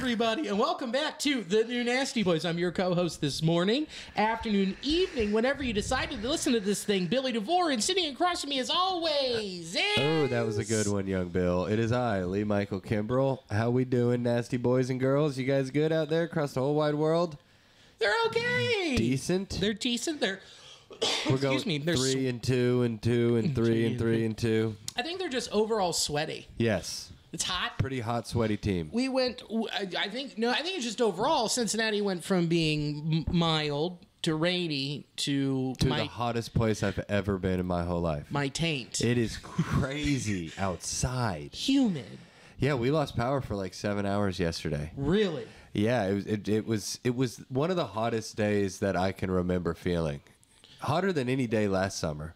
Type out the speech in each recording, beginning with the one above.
everybody, and welcome back to the New Nasty Boys. I'm your co-host this morning, afternoon, evening, whenever you decided to listen to this thing. Billy DeVore, and sitting across from me as always is... Oh, that was a good one, young Bill. It is I, Lee Michael Kimbrell. How we doing, nasty boys and girls? You guys good out there across the whole wide world? They're okay. Decent? They're decent. They're... We're going Excuse me. They're 3 and 2 and 2 and 3 and 3 and 2. I think they're just overall sweaty. Yes. It's hot. Pretty hot, sweaty team. We went, I think it's just overall, Cincinnati went from being mild to rainy to the hottest place I've ever been in my whole life. My taint. It is crazy outside. Humid. Yeah, we lost power for like 7 hours yesterday. Really? Yeah, it was one of the hottest days that I can remember feeling. Hotter than any day last summer.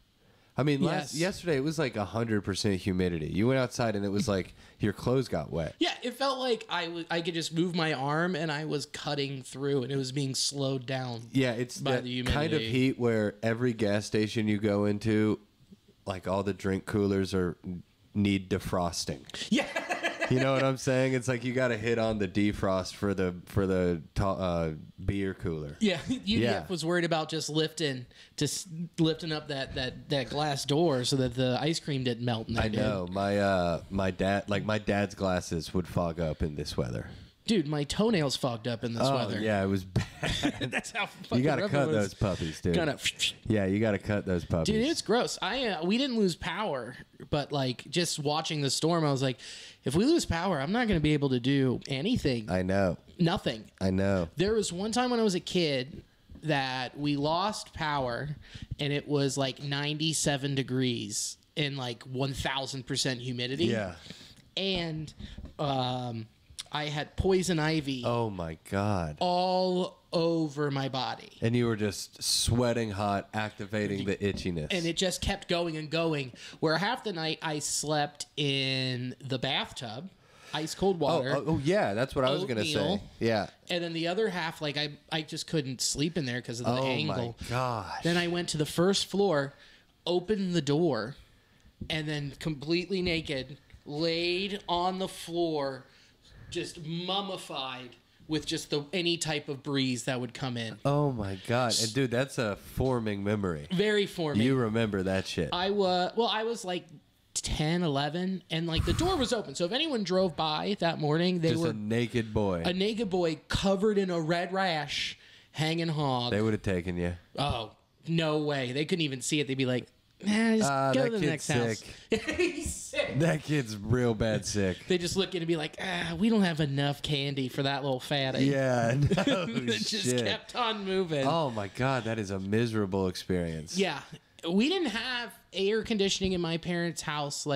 I mean, yesterday it was like 100% humidity. You went outside and it was like your clothes got wet. Yeah, it felt like I could just move my arm and I was cutting through and it was being slowed down. Yeah, it's by that the humidity. kind of heat where every gas station you go into, like all the drink coolers need defrosting. Yeah. You know what I'm saying? It's like you got to hit on the defrost for the beer cooler. Yeah, UDF was worried about just lifting up that glass door so that the ice cream didn't melt. I know my dad's glasses would fog up in this weather. Dude, my toenails fogged up in this weather. Yeah, it was bad. That's how fucking you got to rough cut it was. those puppies, dude. Kinda, yeah, you got to cut those puppies. dude, it's gross. We didn't lose power, but like just watching the storm, I was like, if we lose power, I'm not going to be able to do anything. I know. Nothing. I know. There was one time when I was a kid that we lost power, and it was like 97 degrees and like 1,000% humidity. Yeah. And I had poison ivy. Oh my God. All over my body. And you were just sweating hot, activating the itchiness. And it just kept going and going. Where half the night I slept in the bathtub, ice cold water. Oh yeah, that's what I was going to say. Yeah. And then the other half, like I just couldn't sleep in there because of the angle. Oh my gosh. Then I went to the first floor, opened the door, and then completely naked, laid on the floor, just mummified with just any type of breeze that would come in. Oh my God. And dude, that's a forming memory. Very forming. You remember that shit. I was like 10, 11, and like the door was open. So if anyone drove by that morning, they were a naked boy. A naked boy covered in a red rash, hanging hog. They would have taken you. Oh, no way. They couldn't even see it. They'd be like, just go to the next house. He's sick. That kid's real bad sick. They just look at it and be like, we don't have enough candy for that little fatty. Yeah, no It just kept on moving. Oh my God, that is a miserable experience. Yeah. We didn't have air conditioning in my parents' house.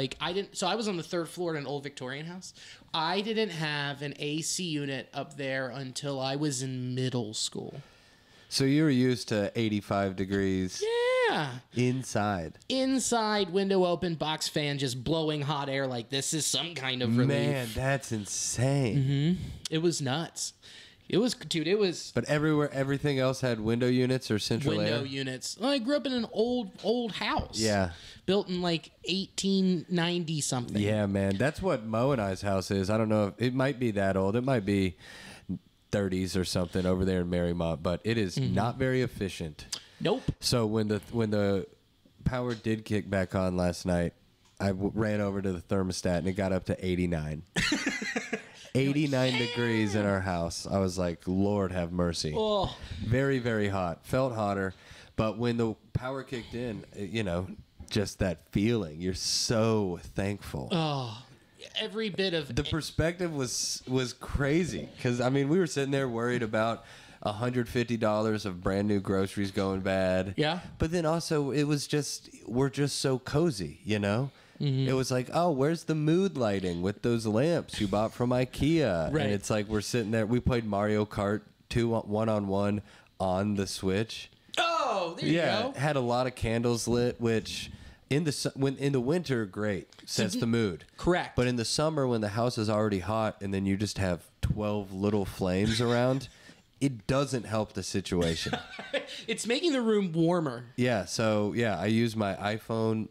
So I was on the third floor in an old Victorian house. I didn't have an AC unit up there until I was in middle school. So you were used to 85 degrees. Yeah. Inside, window open, box fan, just blowing hot air like this is some kind of relief. Man, that's insane. Mm-hmm. It was nuts. It was. But everything else had window units or central air? Window units. Well, I grew up in an old house. Yeah. Built in like 1890 something. Yeah, man. That's what Mo and I's house is. I don't know if it might be that old. It might be 30s or something over there in Marymount, but it is not very efficient. Nope. So when the power did kick back on last night, I ran over to the thermostat and it got up to 89. 89 degrees in our house. I was like, Lord have mercy. Oh. Very, very hot. Felt hotter. But when the power kicked in, just that feeling, you're so thankful. Oh. Every bit of the perspective was crazy because we were sitting there worried about $150 of brand new groceries going bad. Yeah. But then also we're just so cozy, It was like, oh, where's the mood lighting with those lamps you bought from IKEA? Right. And it's like we're sitting there. We played Mario Kart 2 one-on-one on the Switch. Oh, there you go. Yeah, had a lot of candles lit, which in the winter, great, sets the mood. Correct. But in the summer, when the house is already hot, and then you just have 12 little flames around, it doesn't help the situation. It's making the room warmer. Yeah. So I used my iPhone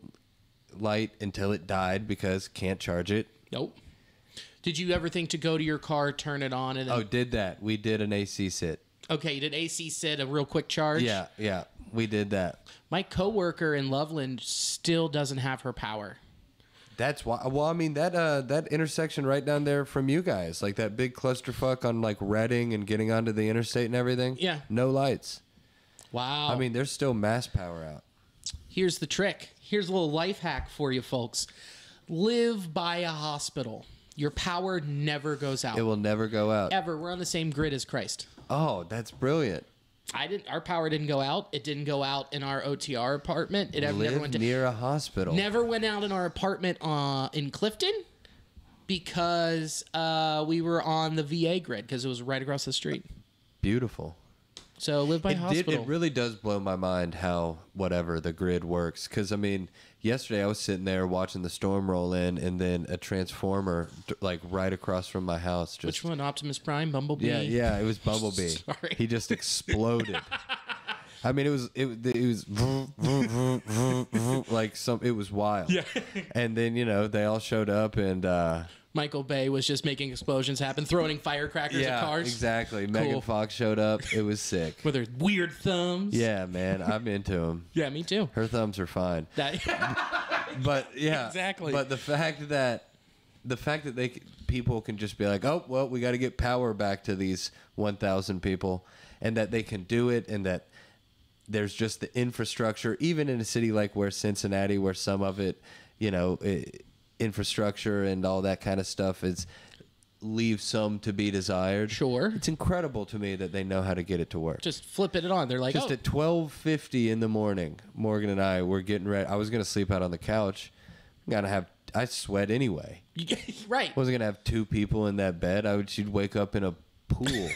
light until it died because can't charge it. Nope. Did you ever think to go to your car, turn it on, and then... Oh, did that. We did an AC sit. Okay, you did AC sit, a real quick charge? Yeah, we did that. My coworker in Loveland still doesn't have her power. That's why. Well, I mean, that intersection right down there from you guys, like that big clusterfuck on like Reading and getting onto the interstate and everything. Yeah. No lights. Wow. I mean, there's still mass power out. Here's the trick. Here's a little life hack for you folks. Live by a hospital. Your power never goes out. It will never go out. Ever. We're on the same grid as Christ. Oh, that's brilliant. Our power didn't go out. It didn't go out in our OTR apartment. It never went near a hospital. Never went out in our apartment in Clifton because we were on the VA grid because it was right across the street. Beautiful. So live by hospital. It really does blow my mind how whatever the grid works. Because I mean, yesterday I was sitting there watching the storm roll in, and then a transformer like right across from my house. Which one? Optimus Prime, Bumblebee? Yeah, it was Bumblebee. Sorry. He just exploded. I mean, it was like it was wild. Yeah. And then they all showed up and. Michael Bay was just making explosions happen, throwing firecrackers at cars. Yeah, exactly. Cool. Megan Fox showed up. It was sick. With her weird thumbs. Yeah, man. I'm into them. Yeah, me too. Her thumbs are fine. But yeah. Exactly. But the fact that people can just be like, oh, well, we got to get power back to these 1,000 people, and that they can do it, and that there's just the infrastructure, even in a city like Cincinnati, where some of it, infrastructure and all that kind of stuff leaves some to be desired. Sure. It's incredible to me that they know how to get it to work. Just flipping it on. They're like, at 12:50 in the morning, Morgan and I were getting ready. I was going to sleep out on the couch. I sweat anyway. Right. Wasn't going to have two people in that bed. She'd wake up in a pool.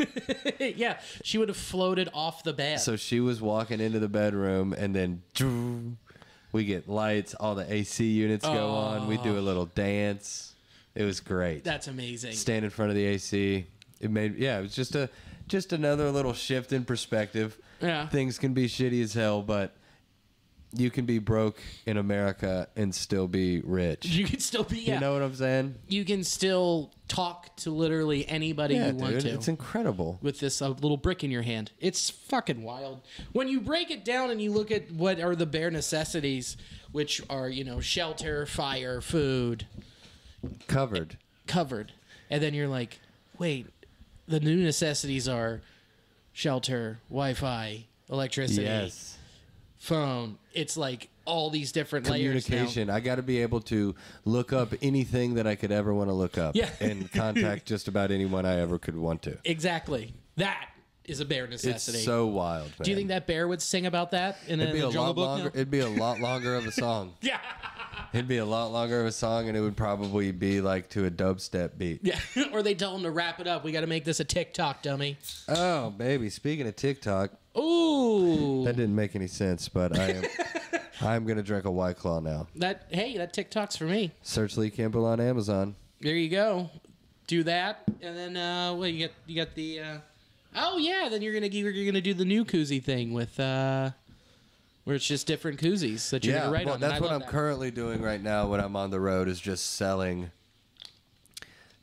Yeah, she would have floated off the bed. So she was walking into the bedroom, and then we get lights, all the AC units go on. We do a little dance. It was great. That's amazing. Stand in front of the AC. It was just another little shift in perspective. Yeah. Things can be shitty as hell, but you can be broke in America and still be rich. You can still be, You know what I'm saying? You can still talk to literally anybody you want to. It's incredible. With this little brick in your hand. It's fucking wild. When you break it down and you look at what are the bare necessities, which are, shelter, fire, food. Covered. And then you're like, wait, the new necessities are shelter, Wi-Fi, electricity, phone. It's like all these different layers now. Communication. I got to be able to look up anything that I could ever want to look up. Yeah. And contact just about anyone I ever could want to. Exactly. That is a bare necessity. It's so wild, man. Do you think that bear would sing about that in a Jungle Book? It'd be a lot longer of a song. Yeah. It'd be a lot longer of a song, and it would probably be like to a dubstep beat. Yeah. Or they tell him to wrap it up. We got to make this a TikTok, dummy. Oh, baby. Speaking of TikTok. Ooh. That didn't make any sense, but I'm going to drink a White Claw now. That TikTok's for me. Search Lee Campbell on Amazon. There you go. Do that, and then you got the then you're gonna do the new koozie thing with where it's just different koozies that you're gonna write on. That's what I'm currently doing right now when I'm on the road, is just selling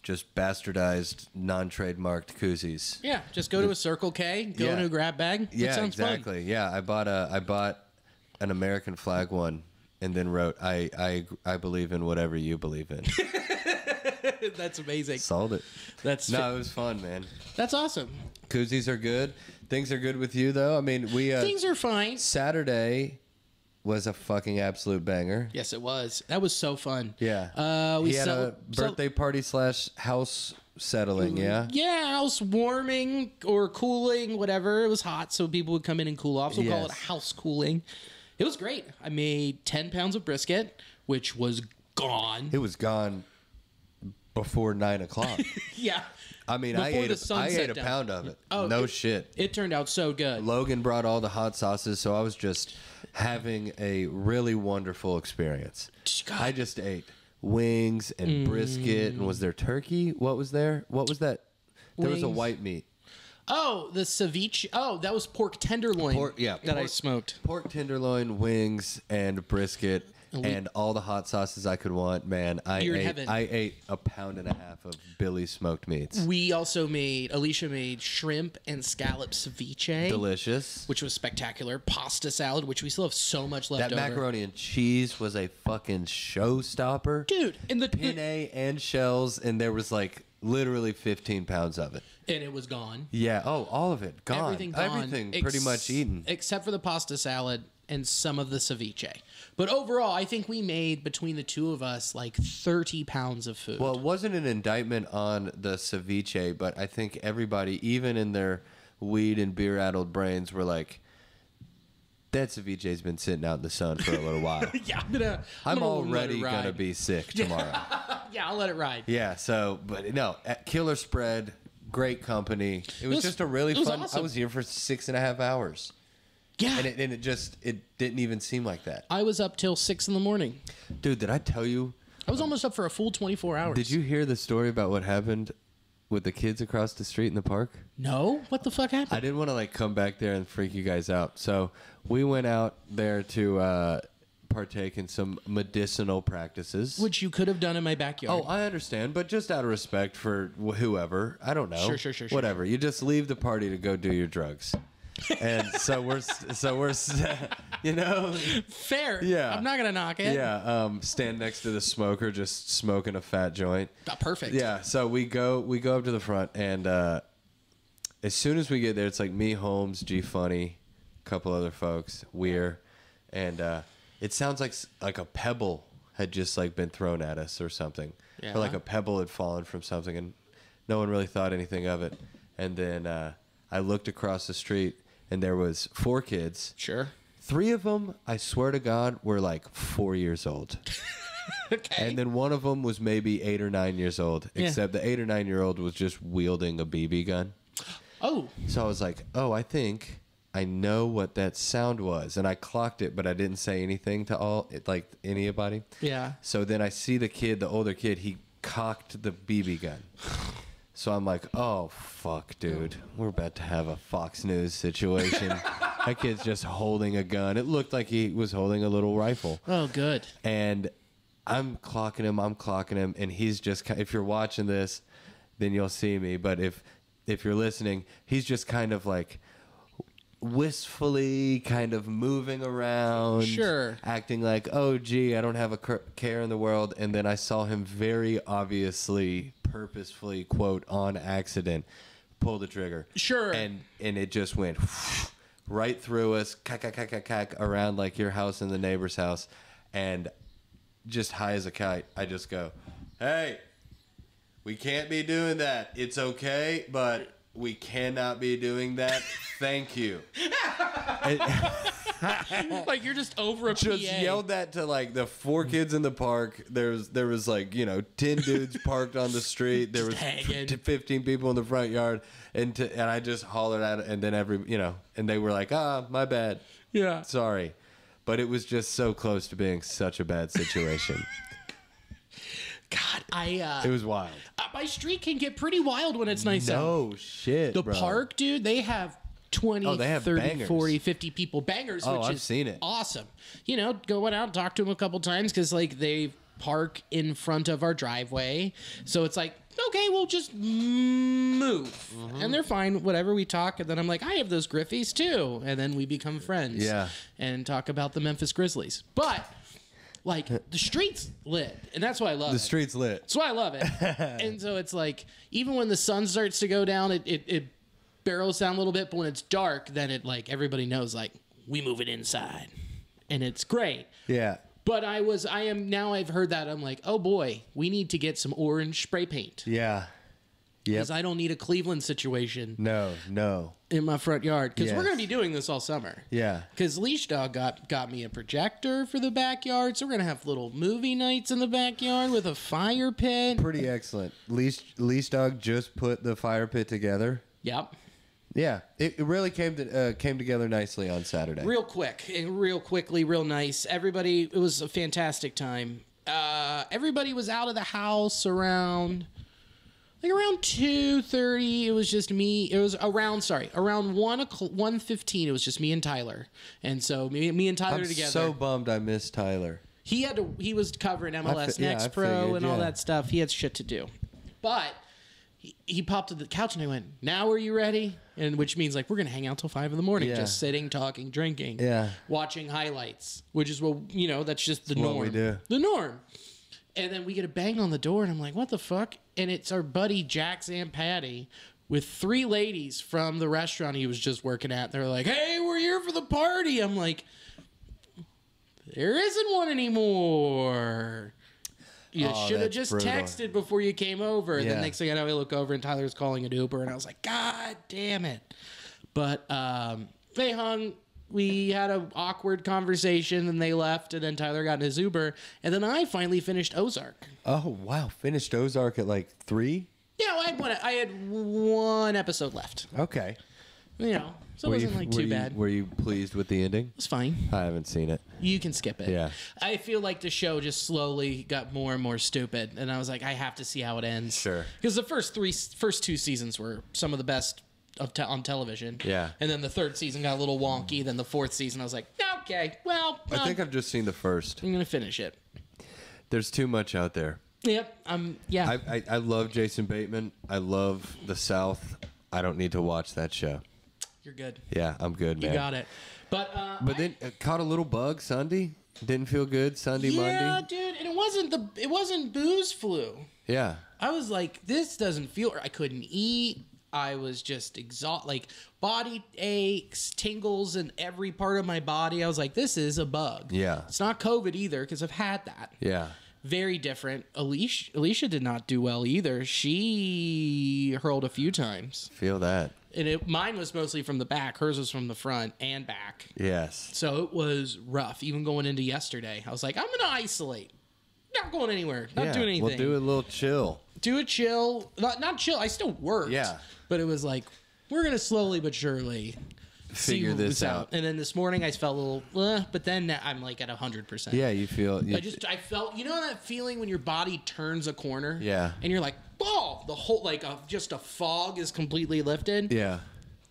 just bastardized, non-trademarked koozies. Yeah, just go to a Circle K, go into a grab bag. Yeah, sounds exactly. Fun. Yeah, I bought an American flag one, and then wrote, I believe in whatever you believe in. That's amazing. Sold it. It was fun, man. That's awesome. Koozies are good. Things are good with you, though. I mean, things are fine. Saturday was a fucking absolute banger. Yes, it was. That was so fun. Yeah. We had a birthday party / house settling, yeah? Yeah, house warming or cooling, whatever. It was hot, so people would come in and cool off. So we'll call it house cooling. It was great. I made 10 pounds of brisket, which was gone. It was gone before 9 o'clock. Yeah. I mean, I ate a pound of it. Oh, no shit. It turned out so good. Logan brought all the hot sauces, so I was just having a really wonderful experience. God. I just ate wings and brisket, and was there turkey? What was there? What was that? There was a white meat. Oh, the ceviche. Oh, that was pork tenderloin. I smoked. Pork tenderloin, wings, and brisket. and all the hot sauces I could want. Man, I ate a pound and a half of Billy's smoked meats. Alicia made shrimp and scallop ceviche. Delicious. Which was spectacular. Pasta salad, which we still have so much left over. That macaroni and cheese was a fucking showstopper. Dude, and the penne and shells, and there was like literally 15 pounds of it. And it was gone. Yeah. Oh, all of it. Gone. Everything gone. Everything pretty much eaten. Except for the pasta salad and some of the ceviche. But overall, I think we made, between the two of us, like 30 pounds of food. Well, it wasn't an indictment on the ceviche, but I think everybody, even in their weed and beer-addled brains, were like, that ceviche's been sitting out in the sun for a little while. Yeah, I'm already going to be sick tomorrow. Yeah, I'll let it ride. Yeah, so, but no, killer spread, great company. It was just a really fun. Awesome. I was here for 6.5 hours. Yeah. And it didn't even seem like that. I was up till 6 in the morning. Dude, did I tell you? I was almost up for a full 24 hours. Did you hear the story about what happened with the kids across the street in the park? No? What the fuck happened? I didn't want to like come back there and freak you guys out. So we went out there to partake in some medicinal practices. Which you could have done in my backyard. Oh, I understand. But just out of respect for whoever. I don't know. Sure. Whatever. You just leave the party to go do your drugs. And so we're you know, fair. Yeah, I'm not gonna knock it. Yeah, stand next to the smoker, just smoking a fat joint. Perfect. Yeah, so we go up to the front, and as soon as we get there, it's like me, Holmes, G Funny, a couple other folks, Weir, and it sounds like a pebble had just like been thrown at us or something, or like a pebble had fallen from something, and no one really thought anything of it. And then I looked across the street. And there was 4 kids. Sure. 3 of them, I swear to God, were like 4 years old. Okay. And then one of them was maybe 8 or 9 years old. Yeah. Except the 8 or 9 year old was just wielding a BB gun. Oh. So I was like, oh, I think I know what that sound was. And I clocked it, but I didn't say anything to anybody. Yeah. So then I see the older kid, he cocked the BB gun. So I'm like, oh, fuck, dude. We're about to have a Fox News situation. That kid's just holding a gun. It looked like he was holding a little rifle. Oh, good. And I'm clocking him, and he's just, if you're watching this, then you'll see me. But if you're listening, he's just kind of like wistfully kind of moving around. Sure. Acting like, oh, gee, I don't have a care in the world. And then I saw him very obviously, purposefully, quote, on accident, pull the trigger. Sure. And it just went right through us, around like your house and the neighbor's house. And just high as a kite, I just go, hey, we can't be doing that. It's okay, but we cannot be doing that. Thank you. Like you're just over a just PA. Yelled that to like the 4 kids in the park. There was like 10 dudes parked on the street. There was 15 people in the front yard, and I just hollered at it, and then and they were like, my bad. Yeah, sorry, but it was just so close to being such a bad situation. God, it was wild. My street can get pretty wild when it's nice out. No shit, The bro. park, dude, they have 20, they have 30, bangers. 40, 50 people. Bangers, which I've is seen it. Awesome. Going out, talk to them a couple times because, like, they park in front of our driveway. So it's like, okay, we'll just move. Mm-hmm. And they're fine, whatever, we talk. And then I'm like, I have those Griffies, too. And then we become friends. Yeah. And talk about the Memphis Grizzlies. But... like, the street's lit, and that's why I love it. The street's lit. That's why I love it. And so it's like, even when the sun starts to go down, it barrels down a little bit, but when it's dark, then it, like, everybody knows, like, we move it inside. And it's great. Yeah. But now I've heard that, I'm like, oh boy, we need to get some orange spray paint. Yeah. Because I don't need a Cleveland situation. No. In my front yard. Because we're going to be doing this all summer. Yeah. Because Leash Dog got me a projector for the backyard. So we're going to have little movie nights in the backyard with a fire pit. Pretty excellent. Leash Dog just put the fire pit together. Yep. Yeah. It really came together nicely on Saturday. Real quickly, real nice. Everybody, it was a fantastic time. Everybody was out of the house around 2:30, it was just me. It was around 1:15. It was just me and Tyler, and so me and Tyler I'm together. so bummed I missed Tyler. He was covering MLS Next I Pro figured, and all yeah. that stuff. He had shit to do. But he popped to the couch and I went, "Now are you ready?" And which means like we're gonna hang out till 5 a.m, Yeah. just sitting, talking, drinking, watching highlights, which is what that's just the norm. What we do. The norm. And then we get a bang on the door, and I'm like, "What the fuck?" And it's our buddy Jack Zampatti with 3 ladies from the restaurant he was just working at. They're like, "Hey, we're here for the party." I'm like, "There isn't one anymore. You should have just texted before you came over." And then next thing I know, I look over and Tyler's calling an Uber, and I was like, "God damn it!" But they hung. We had an awkward conversation, and they left. And then Tyler got in his Uber, and then I finally finished Ozark. Oh wow! Finished Ozark at like 3. Yeah, well, I had one episode left. Okay. So it wasn't like too bad. Were you pleased with the ending? It was fine. I haven't seen it. You can skip it. Yeah. I feel like the show just slowly got more and more stupid, and I was like, I have to see how it ends. Sure. Because the first 2 seasons were some of the best on television. Yeah. And then the 3rd season got a little wonky. Then the 4th season, I was like, okay, well, I think I've just seen the first. I'm gonna finish it. There's too much out there. Yep. Yeah. I love Jason Bateman. I love the South. I don't need to watch that show. You're good. Yeah, I'm good, man. You got it. But then caught a little bug Sunday. Didn't feel good Sunday, Monday. Yeah, dude, and it wasn't booze flu. Yeah. I was like, this doesn't feel. I couldn't eat. I was just exhausted, like body aches, tingles in every part of my body. I was like, this is a bug. Yeah. It's not COVID either because I've had that. Yeah. Very different. Alicia did not do well either. She hurled a few times. Feel that. And mine was mostly from the back. Hers was from the front and back. Yes. So it was rough. Even going into yesterday, I was like, I'm going to isolate. Not going anywhere. Not doing anything. We'll do a little chill. Do a chill. Not chill. I still worked. Yeah. But it was like, we're going to slowly but surely figure this out. And then this morning I felt a little, but then I'm like at 100%. Yeah, you feel. I felt, that feeling when your body turns a corner? Yeah. And you're like, oh, the whole, just a fog is completely lifted. Yeah.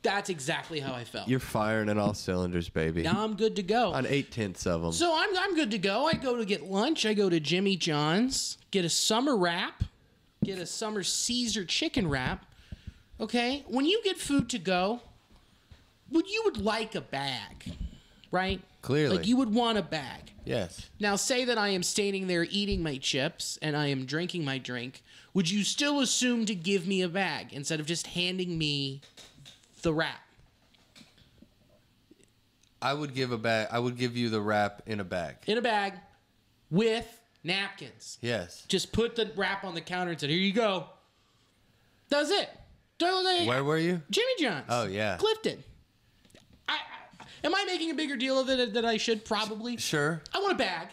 That's exactly how I felt. You're firing on all cylinders, baby. Now I'm good to go. On 8/10 of them. So I'm good to go. I go to get lunch. I go to Jimmy John's, get a summer wrap, get a summer Caesar chicken wrap. Okay? When you get food to go, you would like a bag, right? Clearly. Like you would want a bag. Yes. Now say that I am standing there eating my chips and I am drinking my drink. Would you still assume to give me a bag instead of just handing me the wrap? I would give a bag. I would give you the wrap in a bag. In a bag with napkins. Yes. Just put the wrap on the counter and said, "Here you go." That's it. Where were you? Jimmy John's. Oh, yeah. Clifton. Am I making a bigger deal of it than I should? Probably. Sure. I want a bag.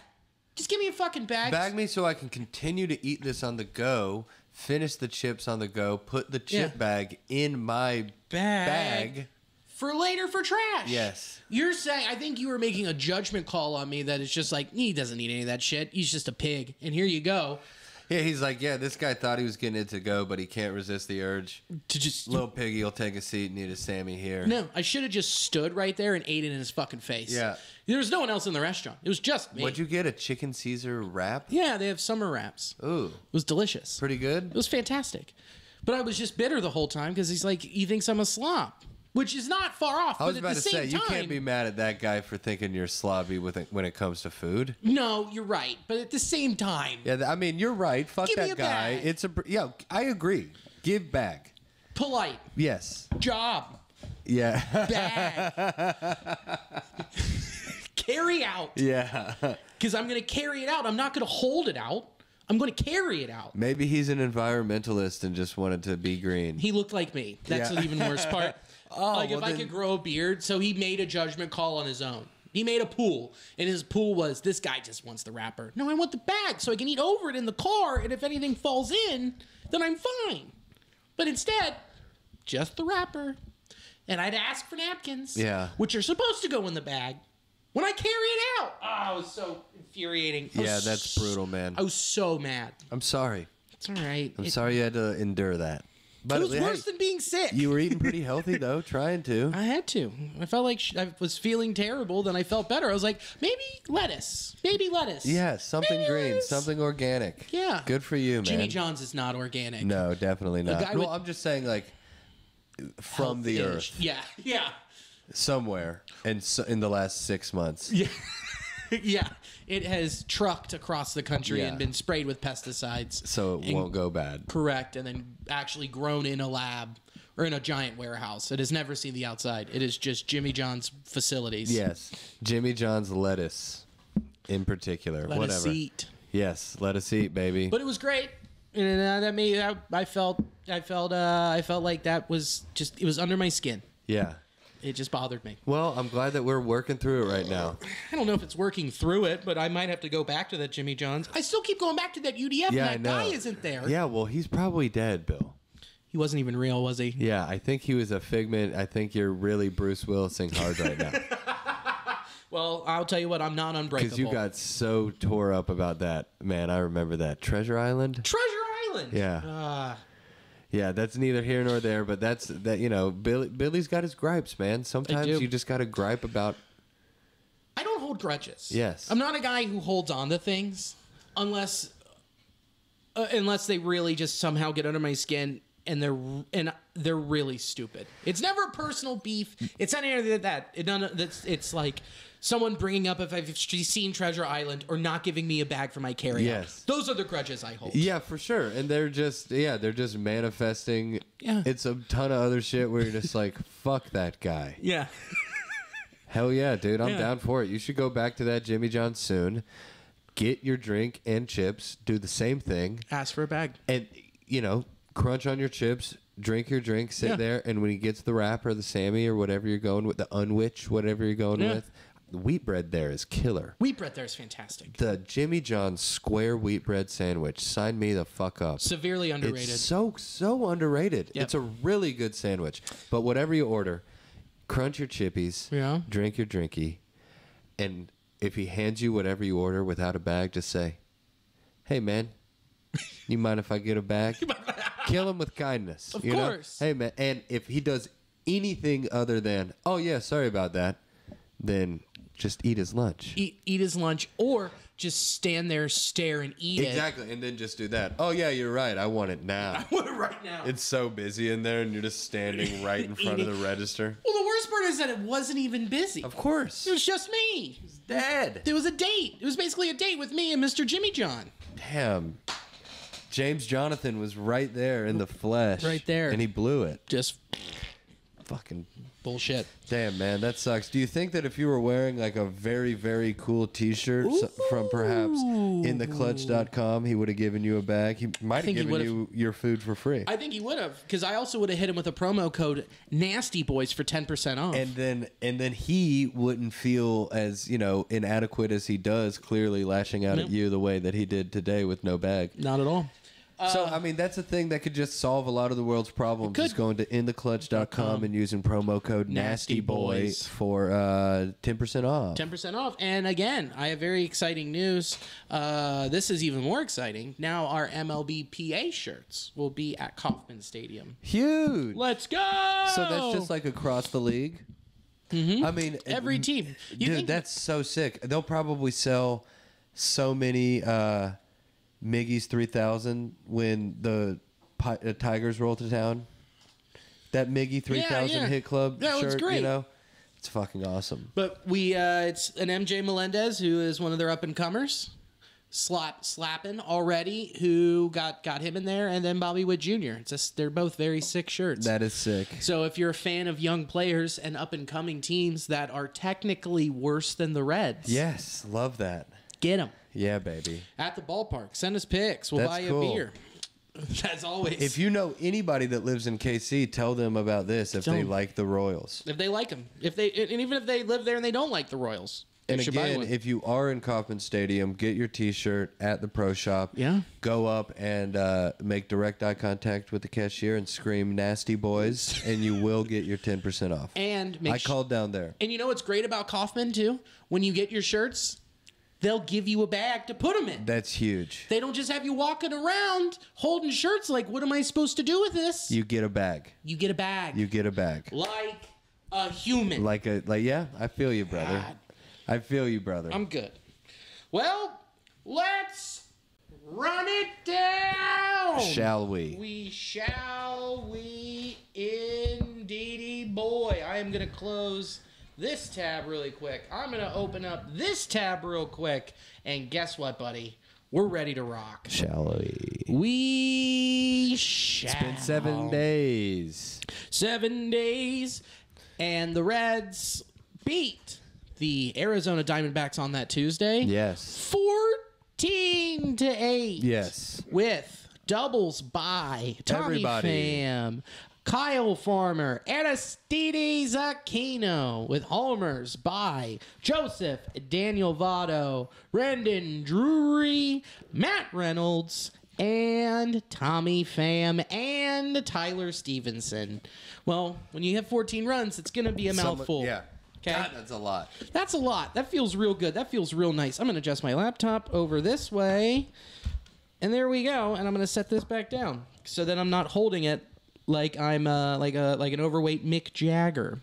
Just give me a fucking bag. Bag me so I can continue to eat this on the go, finish the chips on the go, put the chip bag in my bag. For later for trash. Yes. You're saying, I think you were making a judgment call on me that it's just like, he doesn't need any of that shit. He's just a pig. And here you go. Yeah, he's like, this guy thought he was getting it to go, but he can't resist the urge. To just... Little piggy will take a seat and eat a Sammy here. No, I should have just stood right there and ate it in his fucking face. Yeah. There was no one else in the restaurant. It was just me. What'd you get, a chicken Caesar wrap? Yeah, they have summer wraps. Ooh. It was delicious. Pretty good? It was fantastic. But I was just bitter the whole time because he's like, he thinks I'm a slob. Which is not far off. I was but about at the to say, same you time, can't be mad at that guy for thinking you're slobby when it comes to food. No, you're right. But at the same time. Yeah, I mean, you're right. Fuck Give me that a guy. bag. I agree. Give bag. Polite. Yes. Job. Yeah. Bag. Carry out. Yeah. Because I'm going to carry it out. I'm not going to hold it out. I'm going to carry it out. Maybe he's an environmentalist and just wanted to be green. He looked like me. That's the even worse part. If I could grow a beard. So he made a judgment call on his own. He made a pool. And his pool was, this guy just wants the wrapper. No, I want the bag so I can eat over it in the car. And if anything falls in, then I'm fine. But instead, just the wrapper. And I'd ask for napkins. Yeah. Which are supposed to go in the bag. When I carry it out. Oh, it was so infuriating. Yeah, that's brutal, man. I was so mad. I'm sorry. It's all right. I'm sorry you had to endure that. But it was worse than being sick. You were eating pretty healthy, though, trying to. I had to. I felt like I was feeling terrible. Then I felt better. I was like, maybe lettuce. Maybe lettuce. Yeah, something maybe green, lettuce. Something organic. Yeah. Good for you, man. Jimmy John's is not organic. No, definitely not. Well, I'm just saying, like, from the earth. Yeah, yeah. Somewhere in the last 6 months. Yeah. Yeah. It has trucked across the country and been sprayed with pesticides. So it won't go bad. Correct. And then actually grown in a lab or in a giant warehouse. It has never seen the outside. It is just Jimmy John's facilities. Yes. Jimmy John's lettuce in particular. Let us eat. Yes. Let us eat, baby. But it was great. And that made I felt like that was just, it was under my skin. Yeah. It just bothered me. Well, I'm glad that we're working through it right now. I don't know if it's working through it, but I might have to go back to that Jimmy John's. I still keep going back to that UDF, and that guy isn't there. Yeah, well, he's probably dead, Bill. He wasn't even real, was he? Yeah, I think he was a figment. I think you're really Bruce Willising hard right now. Well, I'll tell you what, I'm not unbreakable. Because you got so tore up about that. Man, I remember that. Treasure Island? Treasure Island! Yeah. Yeah, that's neither here nor there, but that's that. You know, Billy's got his gripes, man. Sometimes you just got to gripe about. I don't hold grudges. Yes, I'm not a guy who holds on to things unless they really just somehow get under my skin and they're really stupid. It's never personal beef. It's not anything like that. It's like someone bringing up if I've seen Treasure Island or not giving me a bag for my carry-out. Yes. Those are the grudges I hold. Yeah, for sure. And they're just manifesting. Yeah. It's a ton of other shit where you're just like, fuck that guy. Yeah. Hell yeah, dude. I'm down for it. You should go back to that Jimmy John's soon. Get your drink and chips. Do the same thing. Ask for a bag. And, crunch on your chips. Drink your drink. Sit there. And when he gets the wrap or the Sammy or whatever you're going with, the unwich, whatever you're going with, the wheat bread there is killer. Wheat bread there is fantastic. The Jimmy John's square wheat bread sandwich. Sign me the fuck up. Severely underrated. It's so underrated. Yep. It's a really good sandwich. But whatever you order, crunch your chippies. Yeah. Drink your drinky. And if he hands you whatever you order without a bag, just say, "Hey, man, you mind if I get a bag?" Kill him with kindness. Of course. Hey, man. And if he does anything other than, "Oh, yeah, sorry about that," then just eat his lunch. Eat his lunch, or just stand there, stare, and eat it. Exactly, and then just do that. "Oh, yeah, you're right. I want it now." I want it right now. It's so busy in there, and you're just standing right in front of the register. Well, the worst part is that it wasn't even busy. Of course. It was just me. He's dead. It was a date. It was basically a date with me and Mr. Jimmy John. Damn. James Jonathan was right there in the flesh. Right there. And he blew it. Just fucking bullshit. Damn, man, that sucks. Do you think that if you were wearing like a very, very cool t-shirt from perhaps intheclutch.com, he would have given you a bag? He might have given you your food for free. I think he would have, because I also would have hit him with a promo code Nasty Boys for 10% off. And then he wouldn't feel as, inadequate as he does, clearly lashing out at you the way that he did today with no bag. Not at all. So, I mean, that's a thing that could just solve a lot of the world's problems. Just going to intheclutch.com and using promo code NASTYBOY for 10% off. 10% off. And again, I have very exciting news. This is even more exciting. Now our MLB PA shirts will be at Kauffman Stadium. Huge. Let's go! So that's just like across the league? Mm-hmm. I mean... Every team. Dude, that's so sick. They'll probably sell so many... Miggy's 3000 when the Tigers roll to town. That Miggy 3000 Hit Club shirt, it's great. It's fucking awesome. But it's an MJ Melendez who is one of their up and comers, slapping already, who got him in there, and then Bobby Witt Jr. They're both very sick shirts. That is sick. So if you're a fan of young players and up and coming teams that are technically worse than the Reds, yes, love that. Get them. Yeah, baby. At the ballpark. Send us pics. We'll buy you a beer. As always. If you know anybody that lives in KC, tell them about this if they like the Royals. If they like them. And even if they live there and they don't like the Royals. And again, if you are in Kauffman Stadium, get your T-shirt at the pro shop. Yeah. Go up and make direct eye contact with the cashier and scream "Nasty Boys," and you will get your 10% off. And I called down there. And you know what's great about Kauffman, too? When you get your shirts... they'll give you a bag to put them in. That's huge. They don't just have you walking around holding shirts like, what am I supposed to do with this? You get a bag. You get a bag. You get a bag. Like a human. Yeah, I feel you, brother. God. I feel you, brother. I'm good. Well, let's run it down. Shall we? We indeedy, boy. I am going to close this tab really quick. I'm going to open up this tab real quick. And guess what, buddy? We're ready to rock. Shall we? We shall. It's been 7 days. 7 days. And the Reds beat the Arizona Diamondbacks on that Tuesday. Yes. 14-8. Yes. With doubles by Tommy Pham, Kyle Farmer, Aristides Aquino, with homers by Joseph Daniel Votto, Rendon Drury, Matt Reynolds, and Tommy Pham, and Tyler Stevenson. Well, when you have 14 runs, it's going to be a mouthful. Yeah. Okay. God, that's a lot. That's a lot. That feels real good. That feels real nice. I'm going to adjust my laptop over this way. And there we go. And I'm going to set this back down so that I'm not holding it like I'm like an overweight Mick Jagger.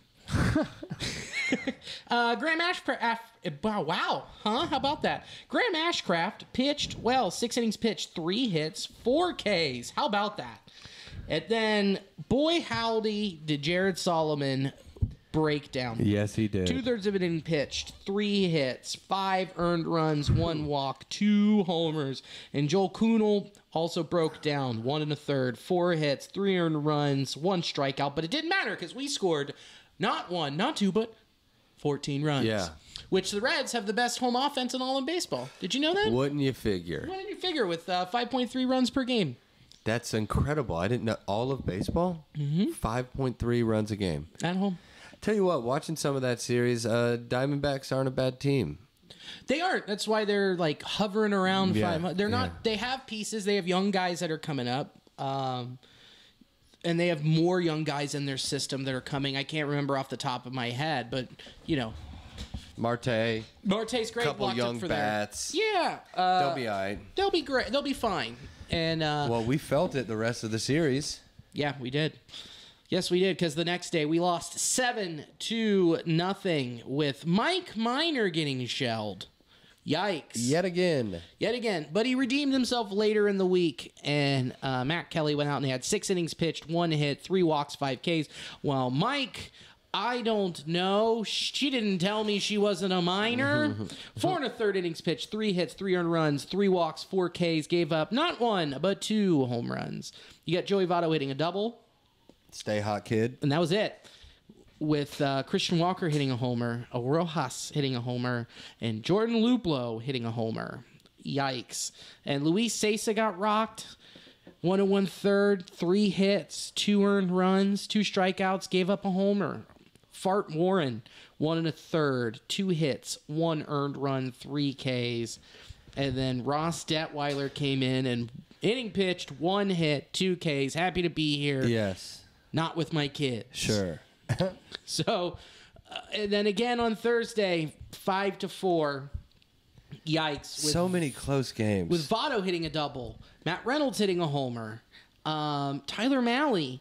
Graham Ashcraft. Wow. Huh? How about that? Graham Ashcraft pitched, 6 innings pitched, 3 hits, 4 Ks. How about that? And then, boy howdy, did Jared Solomon breakdown. Yes, he did. 2/3 of an inning pitched, 3 hits, 5 earned runs, 1 walk, 2 homers. And Joel Kuhnel also broke down, 1 1/3, 4 hits, 3 earned runs, 1 strikeout. But it didn't matter because we scored not 1, not 2, but 14 runs. Yeah. Which the Reds have the best home offense in all of baseball. Did you know that? Wouldn't you figure? What did you figure with 5.3 runs per game? That's incredible. I didn't know all of baseball. 5.3 runs a game. At home. Tell you what, watching some of that series, Diamondbacks aren't a bad team. They aren't. That's why they're like hovering around 500. They're not. Yeah. They have pieces. They have young guys that are coming up, and they have more young guys in their system that are coming. I can't remember off the top of my head, but you know, Marte's great. couple blocked young up for bats. Yeah, They'll be all right. They'll be great. They'll be fine. And Well, we felt it the rest of the series. yeah, we did. Yes, we did, because the next day we lost 7-0 with Mike Minor getting shelled. Yikes. Yet again. But he redeemed himself later in the week, and Matt Kelly went out and he had 6 innings pitched, 1 hit, 3 walks, 5 Ks. While Mike, I don't know. She didn't tell me she wasn't a minor. 4 1/3 innings pitched, 3 hits, 3 earned runs, 3 walks, 4 Ks, gave up not 1, but 2 home runs. You got Joey Votto hitting a double. Stay hot, kid. And that was it. With Christian Walker hitting a homer, Rojas hitting a homer, and Jordan Luplow hitting a homer. Yikes. And Luis Cessa got rocked. 1 1/3, 3 hits, 2 earned runs, 2 strikeouts, gave up a homer. Fart Warren, 1 1/3, 2 hits, 1 earned run, 3 Ks. And then Ross Detweiler came in and inning pitched, 1 hit, 2 Ks. Happy to be here. Yes. Not with my kids. Sure. So, and then again on Thursday, 5-4. Yikes. So many close games. With Votto hitting a double, Matt Reynolds hitting a homer, Tyler Mahle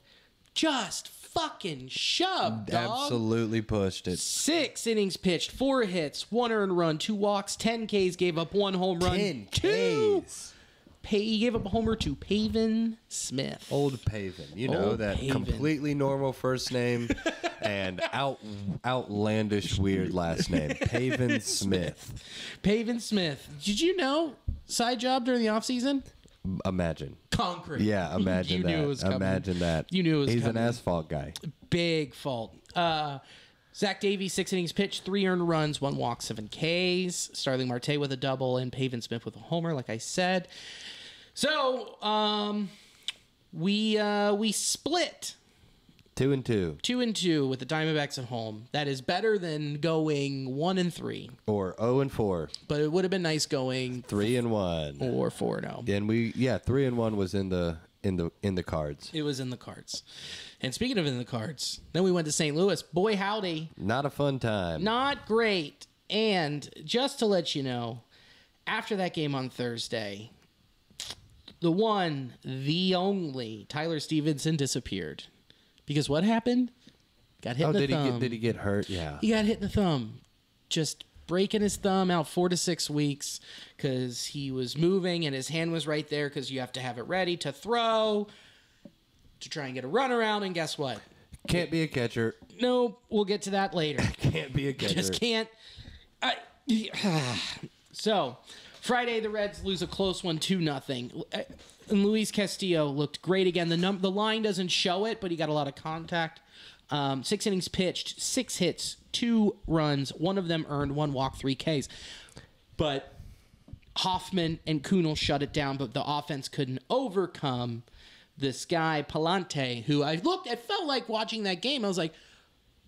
just fucking shoved, dog. Absolutely pushed it. 6 innings pitched, 4 hits, 1 earned run, 2 walks, 10 Ks, gave up 1 home run. 10 2. Ks. He gave up a homer to Pavin Smith. Old Pavin. You know, Old that Pavin. completely normal first name and outlandish weird last name. Pavin Smith. Pavin Smith. Did you know side job during the offseason? Imagine. Concrete. Yeah, imagine You that. knew it was coming. Imagine that. You knew it was He's coming. an asphalt guy. Big fault. Zach Davies, 6 innings pitched, 3 earned runs, 1 walk, 7 Ks. Starling Marte with a double, and Pavin Smith with a homer, like I said. So, we split 2-2. 2-2 with the Diamondbacks at home. That is better than going 1-3. Or 0-4. But it would have been nice going 3-1. or 4-0. And 3-1 was in the cards. It was in the cards. And speaking of in the cards, then we went to St. Louis. Boy, howdy. Not a fun time. Not great. And just to let you know, after that game on Thursday, the one, the only, Tyler Stevenson disappeared. Because what happened? Got hit in the thumb. Did he get hurt? Yeah. He got hit in the thumb. Just breaking his thumb out 4 to 6 weeks because he was moving and his hand was right there because you have to have it ready to throw to try and get a run around. And guess what? Can't be a catcher. No, we'll get to that later. Can't be a catcher. Just can't. So, Friday, the Reds lose a close one, 2-0. And Luis Castillo looked great again. The line doesn't show it, but he got a lot of contact. 6 innings pitched, 6 hits, 2 runs, 1 of them earned, 1 walk, 3 Ks. But Hoffman and Kunal shut it down, but the offense couldn't overcome this guy, Palante, who it felt like watching that game. I was like,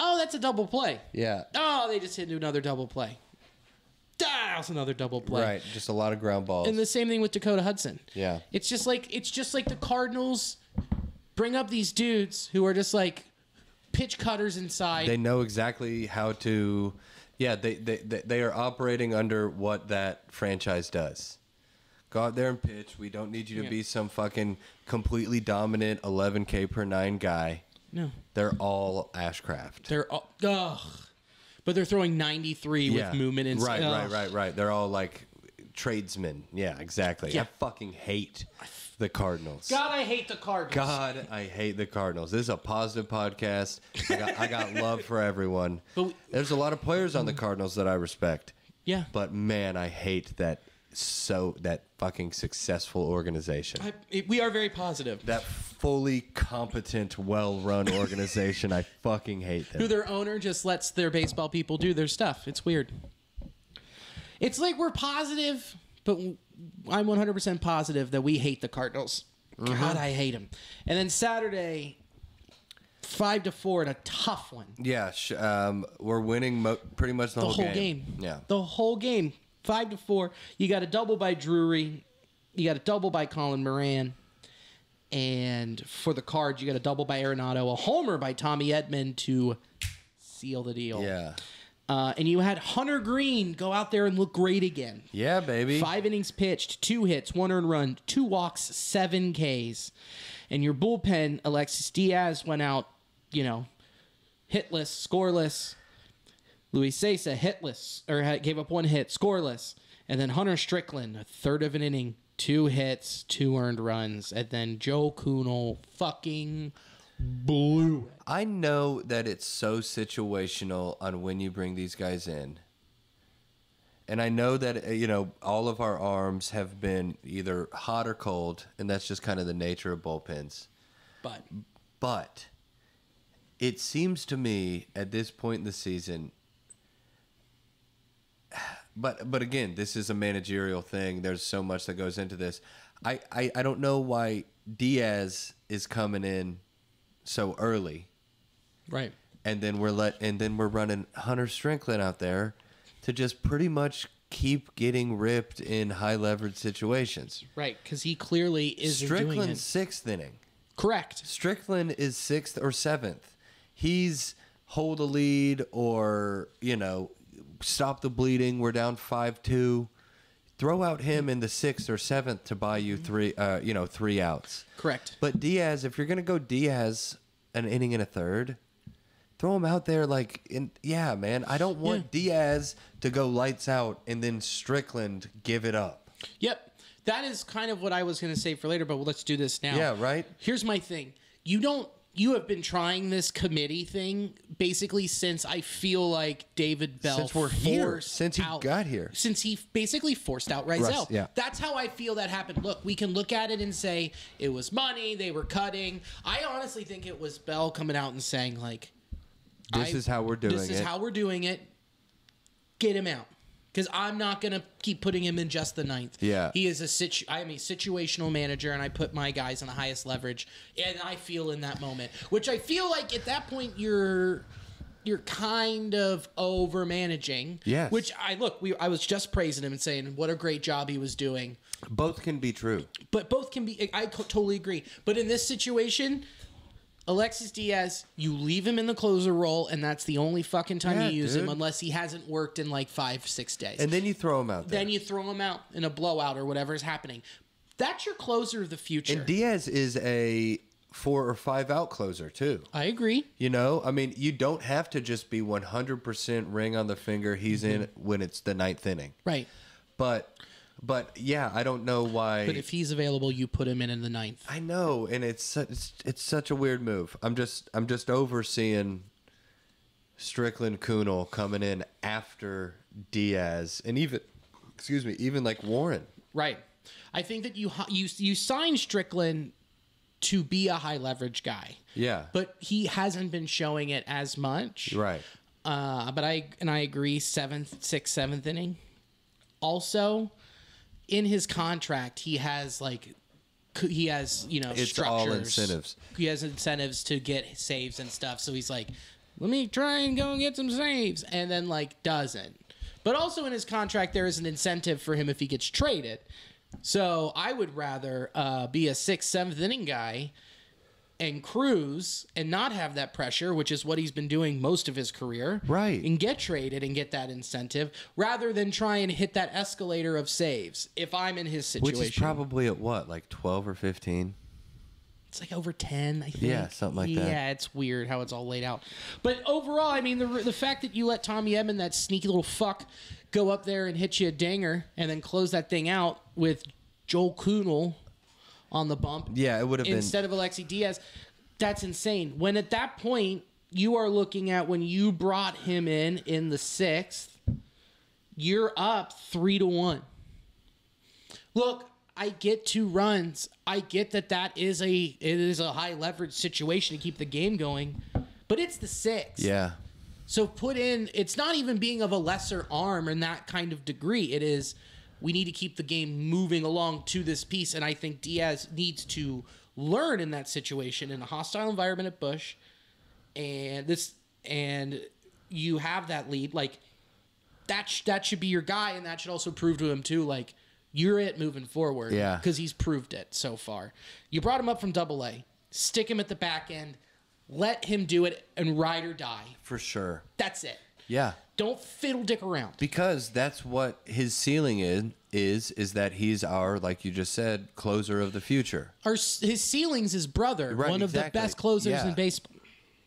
oh, that's a double play. Yeah. Oh, they just hit another double play. That's another double play. Right, just a lot of ground balls. And the same thing with Dakota Hudson. Yeah. It's just like the Cardinals bring up these dudes who are just like pitch cutters inside. They know exactly how to. Yeah, they are operating under what that franchise does. Go out there and pitch. We don't need you to be some fucking completely dominant 11K per 9 guy. No. They're all Ashcraft. They're all, but they're throwing 93 with movement inside. Right. They're all like tradesmen. Yeah, exactly. Yeah. I fucking hate the Cardinals. God, I hate the Cardinals. God, I hate the Cardinals. This is a positive podcast. I got love for everyone. There's a lot of players on the Cardinals that I respect. Yeah. But man, I hate that fucking successful organization. We are very positive. That fully competent, well-run organization. I fucking hate them. Who their owner just lets their baseball people do their stuff. It's weird. It's like we're positive, but I'm 100% positive that we hate the Cardinals. God, I hate them. And then Saturday, 5-4 in a tough one. Yeah, we're winning pretty much the whole game. Yeah, the whole game. 5-4. You got a double by Drury. You got a double by Colin Moran. And for the Cards, you got a double by Arenado, a homer by Tommy Edman to seal the deal. Yeah. And you had Hunter Green go out there and look great again. Yeah, baby. 5 innings pitched, 2 hits, 1 earned run, 2 walks, 7 Ks. And your bullpen, Alexis Diaz, went out, hitless, scoreless. Luis Cessa, hitless, or gave up 1 hit, scoreless. And then Hunter Strickland, a third of an inning, 2 hits, 2 earned runs. And then Joe Kunal fucking blew it. I know that it's so situational on when you bring these guys in. And I know that, all of our arms have been either hot or cold, and that's just kind of the nature of bullpens. But it seems to me at this point in the season, but again, this is a managerial thing. There's so much that goes into this. I don't know why Diaz is coming in so early. Right. And then we're running Hunter Strickland out there to just pretty much keep getting ripped in high leverage situations. Right, because he clearly isn't doing it. Strickland's 6th inning. Correct. Strickland is 6th or 7th. He's hold a lead or, stop the bleeding. We're down 5-2. Throw out him in the 6th or 7th to buy you 3 outs. Correct. But Diaz, if you're going to go Diaz an inning and a third, throw him out there man. I don't want Diaz to go lights out and then Strickland give it up. Yep. That is kind of what I was going to say for later, but let's do this now. Yeah, right? Here's my thing. You have been trying this committee thing basically since I feel like David Bell since we're here, since he got here, since he basically forced out Rizal. Yeah. That's how I feel that happened. Look, we can look at it and say it was money, they were cutting. I honestly think it was Bell coming out and saying this is how we're doing it. This is how we're doing it. Get him out. Because I'm not going to keep putting him in just the 9th. Yeah. He is I'm a situational manager, and I put my guys on the highest leverage. And I feel in that moment. Which I feel like at that point you're kind of over-managing. Yes. Which I was just praising him and saying what a great job he was doing. Both can be true. But both can be. I totally agree. But in this situation, Alexis Diaz, you leave him in the closer role, and that's the only fucking time you use him, unless he hasn't worked in like 5-6 days. And then you throw him out there. Then you throw him out in a blowout or whatever is happening. That's your closer of the future. And Diaz is a 4 or 5 out closer too. I agree. You know, I mean, you don't have to just be 100% ring on the finger he's in when it's the 9th inning. Right. But yeah, I don't know why. But if he's available, you put him in the 9th. I know, and it's such a weird move. I'm just overseeing Strickland Kunal coming in after Diaz, and even like Warren. Right. I think that you sign Strickland to be a high leverage guy. Yeah. But he hasn't been showing it as much. Right. But I agree, 6th, 7th inning. Also, in his contract, he has it's structures. All incentives. He has incentives to get saves and stuff. So he's like, let me try and go and get some saves, and then like doesn't. But also in his contract, there is an incentive for him if he gets traded. So I would rather be a 6th, 7th inning guy and cruise and not have that pressure, which is what he's been doing most of his career. Right. And get traded and get that incentive rather than try and hit that escalator of saves if I'm in his situation. Which is probably at what, like 12 or 15? It's like over 10, I think. Yeah, something like that. Yeah, it's weird how it's all laid out. But overall, I mean, the fact that you let Tommy Edman, that sneaky little fuck, go up there and hit you a dinger and then close that thing out with Joel Kunal on the bump. Yeah, it would have been. Instead of Alexis Diaz. That's insane. When at that point, you are looking at when you brought him in the 6th, you're up 3-1. Look, I get 2 runs. I get that it is a high leverage situation to keep the game going, but it's the 6th. Yeah. So it's not even being of a lesser arm in that kind of degree. It is, we need to keep the game moving along to this piece, and I think Diaz needs to learn in that situation in a hostile environment at Busch, and you have that lead. Like that should be your guy, and that should also prove to him too, like, you're it moving forward. Yeah. Because he's proved it so far. You brought him up from Double-A. Stick him at the back end. Let him do it and ride or die. For sure. That's it. Yeah. Don't fiddle dick around. Because that's what his ceiling is that he's our, like you just said, closer of the future. His ceiling's his brother. Right, one of the best closers in baseball.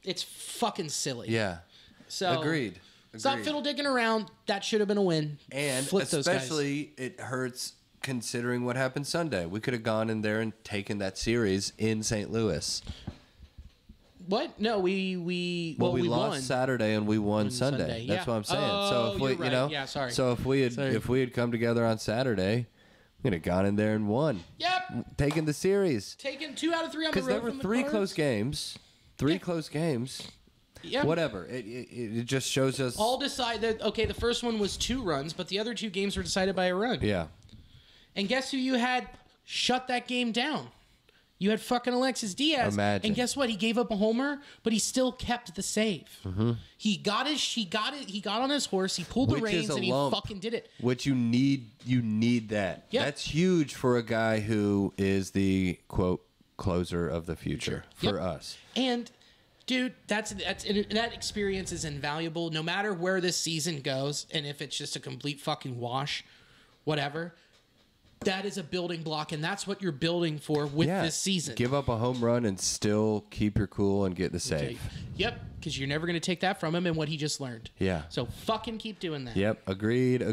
It's fucking silly. Yeah. So Agreed. Stop fiddle dicking around. That should have been a win. And flip especially it hurts considering what happened Sunday. We could have gone in there and taken that series in St. Louis. What? No, we lost won Saturday and we won Sunday. That's what I'm saying. So if we, right. Yeah, sorry. So if we had come together on Saturday, we'd have gone in there and won. Yep. Taken the series. Taken 2 out of 3 on the road. Because there were 3 close games. 3 close games. Yeah. Whatever. It just shows us. All decided. Okay, the first one was 2 runs, but the other 2 games were decided by a run. Yeah. And guess who you had shut that game down? You had fucking Alexis Diaz. Imagine. And guess what? He gave up a homer, but he still kept the save. Mm-hmm. He got on his horse. He pulled the reins and he fucking did it. Which you need that. Yep. That's huge for a guy who is the quote closer of the future for us. And dude, that experience is invaluable. No matter where this season goes, and if it's just a complete fucking wash, whatever. That is a building block, and that's what you're building for with this season. Give up a home run and still keep your cool and get the save. Okay. Yep, because you're never going to take that from him and what he just learned. Yeah. So fucking keep doing that. Yep, agreed.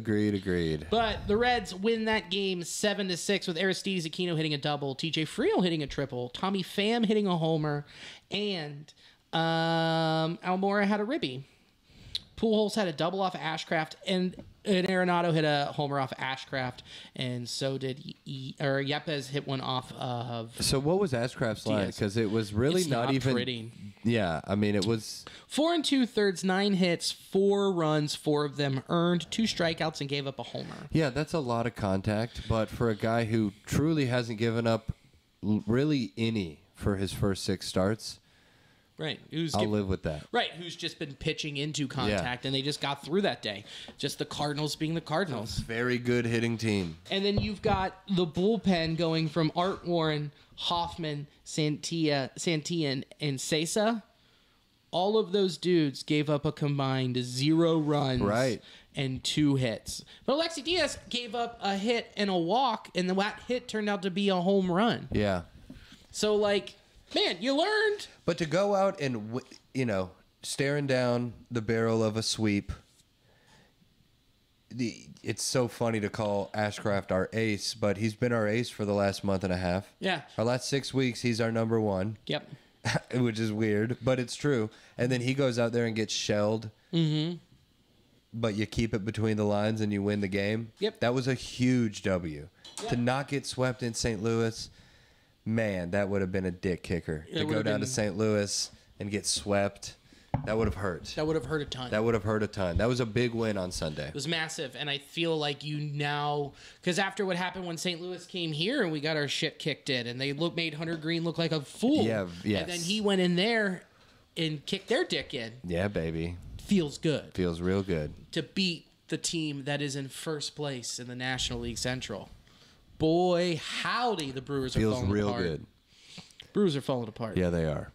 But the Reds win that game 7-6 with Aristides Aquino hitting a double, TJ Friel hitting a triple, Tommy Pham hitting a homer, and Almora had a ribby. Pujols had a double off of Ashcraft, and Arenado hit a homer off of Ashcraft, and so did Yepes hit one off of. So what was Ashcraft's line? Because it was really not even pretty. Yeah, I mean it was 4 2/3, 9 hits, 4 runs, 4 of them earned, 2 strikeouts, and gave up a homer. Yeah, that's a lot of contact, but for a guy who truly hasn't given up really any for his first 6 starts. Right. I'll live with that. Right. Who's just been pitching into contact, and they just got through that day. Just the Cardinals being the Cardinals. Very good hitting team. And then you've got the bullpen going from Art Warren, Hoffman, Santillan, and Sesa. All of those dudes gave up a combined 0 runs and 2 hits. But Alexi Diaz gave up a hit and a walk, and that hit turned out to be a home run. Yeah. So, like, man, you learned. But to go out and, staring down the barrel of a sweep, it's so funny to call Ashcraft our ace, but he's been our ace for the last month and a half. Yeah. Our last 6 weeks, he's our number 1. Yep. Which is weird, but it's true. And then he goes out there and gets shelled. Mm-hmm. But you keep it between the lines and you win the game. Yep. That was a huge W. Yep. To not get swept in St. Louis, man, that would have been a dick kicker. To go down to St. Louis and get swept, that would have hurt. That would have hurt a ton. That would have hurt a ton. That was a big win on Sunday. It was massive, and I feel like you now, because after what happened when St. Louis came here and we got our shit kicked in, and they made Hunter Green look like a fool. Yeah, yes. And then he went in there and kicked their dick in. Yeah, baby. Feels good. Feels real good. To beat the team that is in first place in the National League Central. Boy, howdy, the Brewers are falling apart. Feels real good. Brewers are falling apart. Yeah, they are.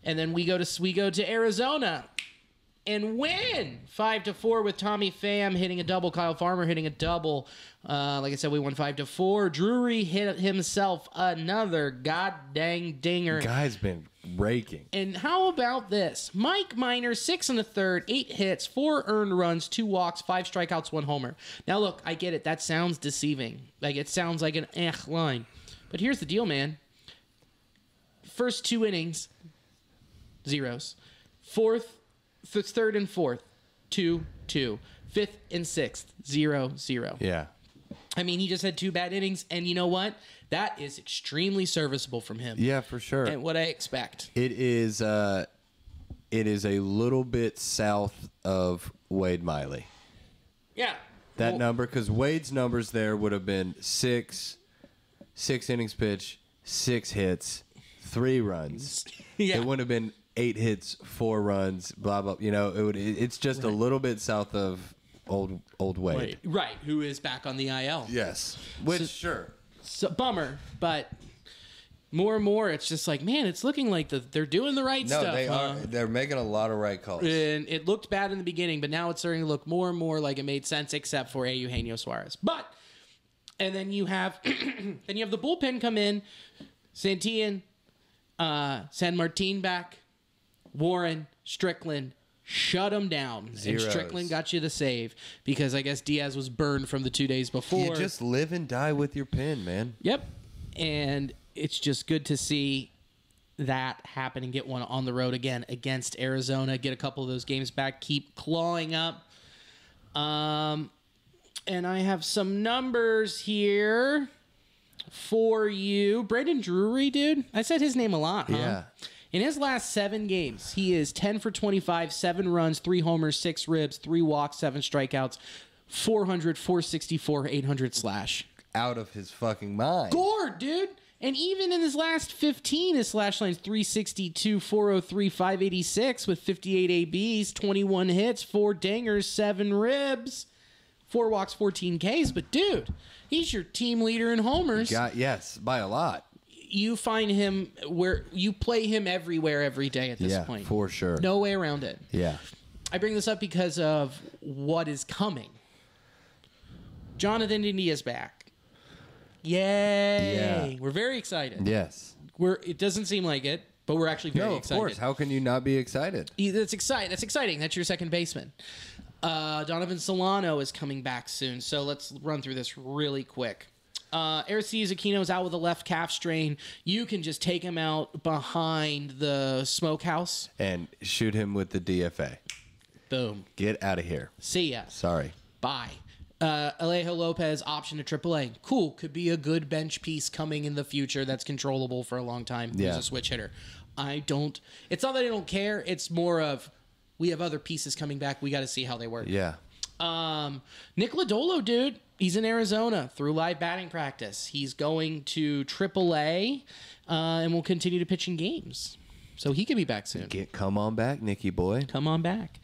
And then we go to Arizona and win 5-4 with Tommy Pham hitting a double, Kyle Farmer hitting a double. Like I said, we won 5-4. Drury hit himself another god dang dinger. Guy's been raking. And how about this? Mike Minor, 6 1/3, 8 hits, 4 earned runs, 2 walks, 5 strikeouts, 1 homer. Now look, I get it. That sounds deceiving. Like it sounds like an line. But here's the deal, man. First 2 innings, zeros. Third and fourth, 2-2. Fifth and sixth, 0-0. Yeah. I mean, he just had 2 bad innings, and you know what? That is extremely serviceable from him. Yeah, for sure. And what I expect. It is a little bit south of Wade Miley. Yeah. That number, because Wade's numbers there would have been 6 innings pitch, 6 hits, 3 runs. Yeah. It wouldn't have been 8 hits, 4 runs, blah blah. It's just a little bit south of old Wade. Right, who is back on the IL. Yes. Which sure. So bummer, but more and more it's just like, man, it's looking like they're doing the right stuff. No, they are. They're making a lot of right calls. And it looked bad in the beginning, but now it's starting to look more and more like it made sense, except for Eugenio Suarez. And then you have the bullpen come in, Santillan, San Martin back, Warren, Strickland, shut them down. Zeros. And Strickland got you the save because I guess Diaz was burned from the 2 days before. You just live and die with your pen, man. Yep. And it's just good to see that happen and get one on the road again against Arizona. Get a couple of those games back. Keep clawing up. And I have some numbers here for you. Brandon Drury, dude. I said his name a lot, huh? Yeah. In his last 7 games, he is 10 for 25, 7 runs, 3 homers, 6 ribs, 3 walks, 7 strikeouts, 400, 464, 800 slash. Out of his fucking mind. Gourd, dude. And even in his last 15, his slash line's 362, 403, 586 with 58 ABs, 21 hits, 4 dingers, 7 ribs, 4 walks, 14 Ks. But, dude, he's your team leader in homers. Yes, by a lot. You find him where you play him everywhere every day at this point. Yeah, for sure. No way around it. Yeah. I bring this up because of what is coming. Jonathan India's back. Yay. Yeah. We're very excited. Yes. It doesn't seem like it, but we're actually very excited. Of course. How can you not be excited? That's exciting. That's exciting. That's your second baseman. Donovan Solano is coming back soon, so let's run through this really quick. Aristides Aquino's out with a left calf strain. You can just take him out behind the smokehouse. And shoot him with the DFA. Boom. Get out of here. See ya. Sorry. Bye. Alejo Lopez, option to AAA. Cool. Could be a good bench piece coming in the future that's controllable for a long time. Yeah. He's a switch hitter. It's not that I don't care. It's more of we have other pieces coming back. We got to see how they work. Yeah. Nick Lodolo, dude. He's in Arizona through live batting practice. He's going to AAA and will continue to pitch in games. So he could be back soon. Come on back, Nicky boy. Come on back.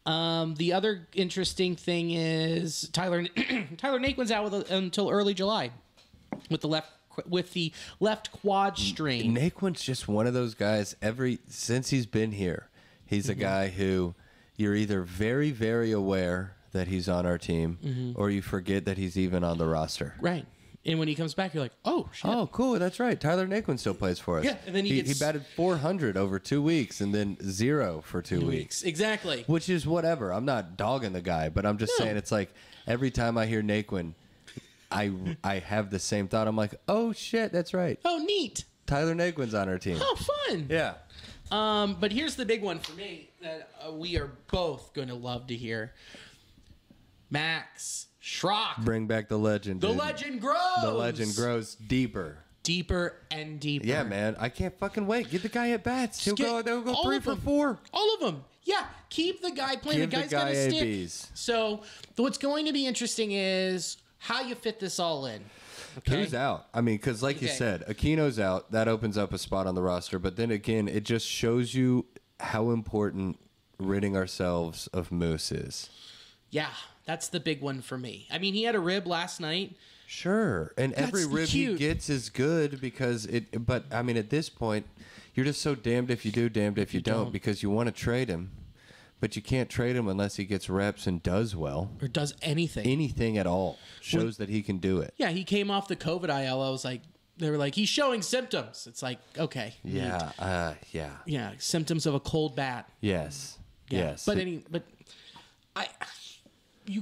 The other interesting thing is Tyler Naquin's out until early July with the left quad strain. Naquin's just one of those guys. Since he's been here, he's a guy who you're either very, very aware that he's on our team, or you forget that he's even on the roster. Right. And when he comes back, you're like, oh, shit. Oh, cool. That's right. Tyler Naquin still plays for us. Yeah, and then he batted 400 over 2 weeks and then 0 for 2 weeks. Exactly. Which is whatever. I'm not dogging the guy, but I'm just saying it's like every time I hear Naquin, I have the same thought. I'm like, oh, shit, that's right. Oh, neat. Tyler Naquin's on our team. Oh, fun. Yeah. But here's the big one for me that we are both going to love to hear. Max Schrock. Bring back the legend. The legend grows. The legend grows deeper. Deeper and deeper. Yeah, man. I can't fucking wait. Get the guy at bats. They'll go 3 for 4. All of them. Yeah. Keep the guy playing. Give the guy's the guy going to stick. ABs. So what's going to be interesting is how you fit this all in. Okay? Who's out? I mean, because like you said, Aquino's out. That opens up a spot on the roster. But then again, it just shows you how important ridding ourselves of Moose is. Yeah. That's the big one for me. I mean, he had a rib last night. Sure. And every rib he gets is good because but I mean, at this point, you're just so damned if you do, damned if you don't, because you want to trade him, but you can't trade him unless he gets reps and does well. Or does anything. Anything at all. Shows that he can do it. Yeah, he came off the COVID IL. I was like, they were like, he's showing symptoms. It's like, okay. Yeah. Yeah, symptoms of a cold bat. Yes. Yeah. Yes. You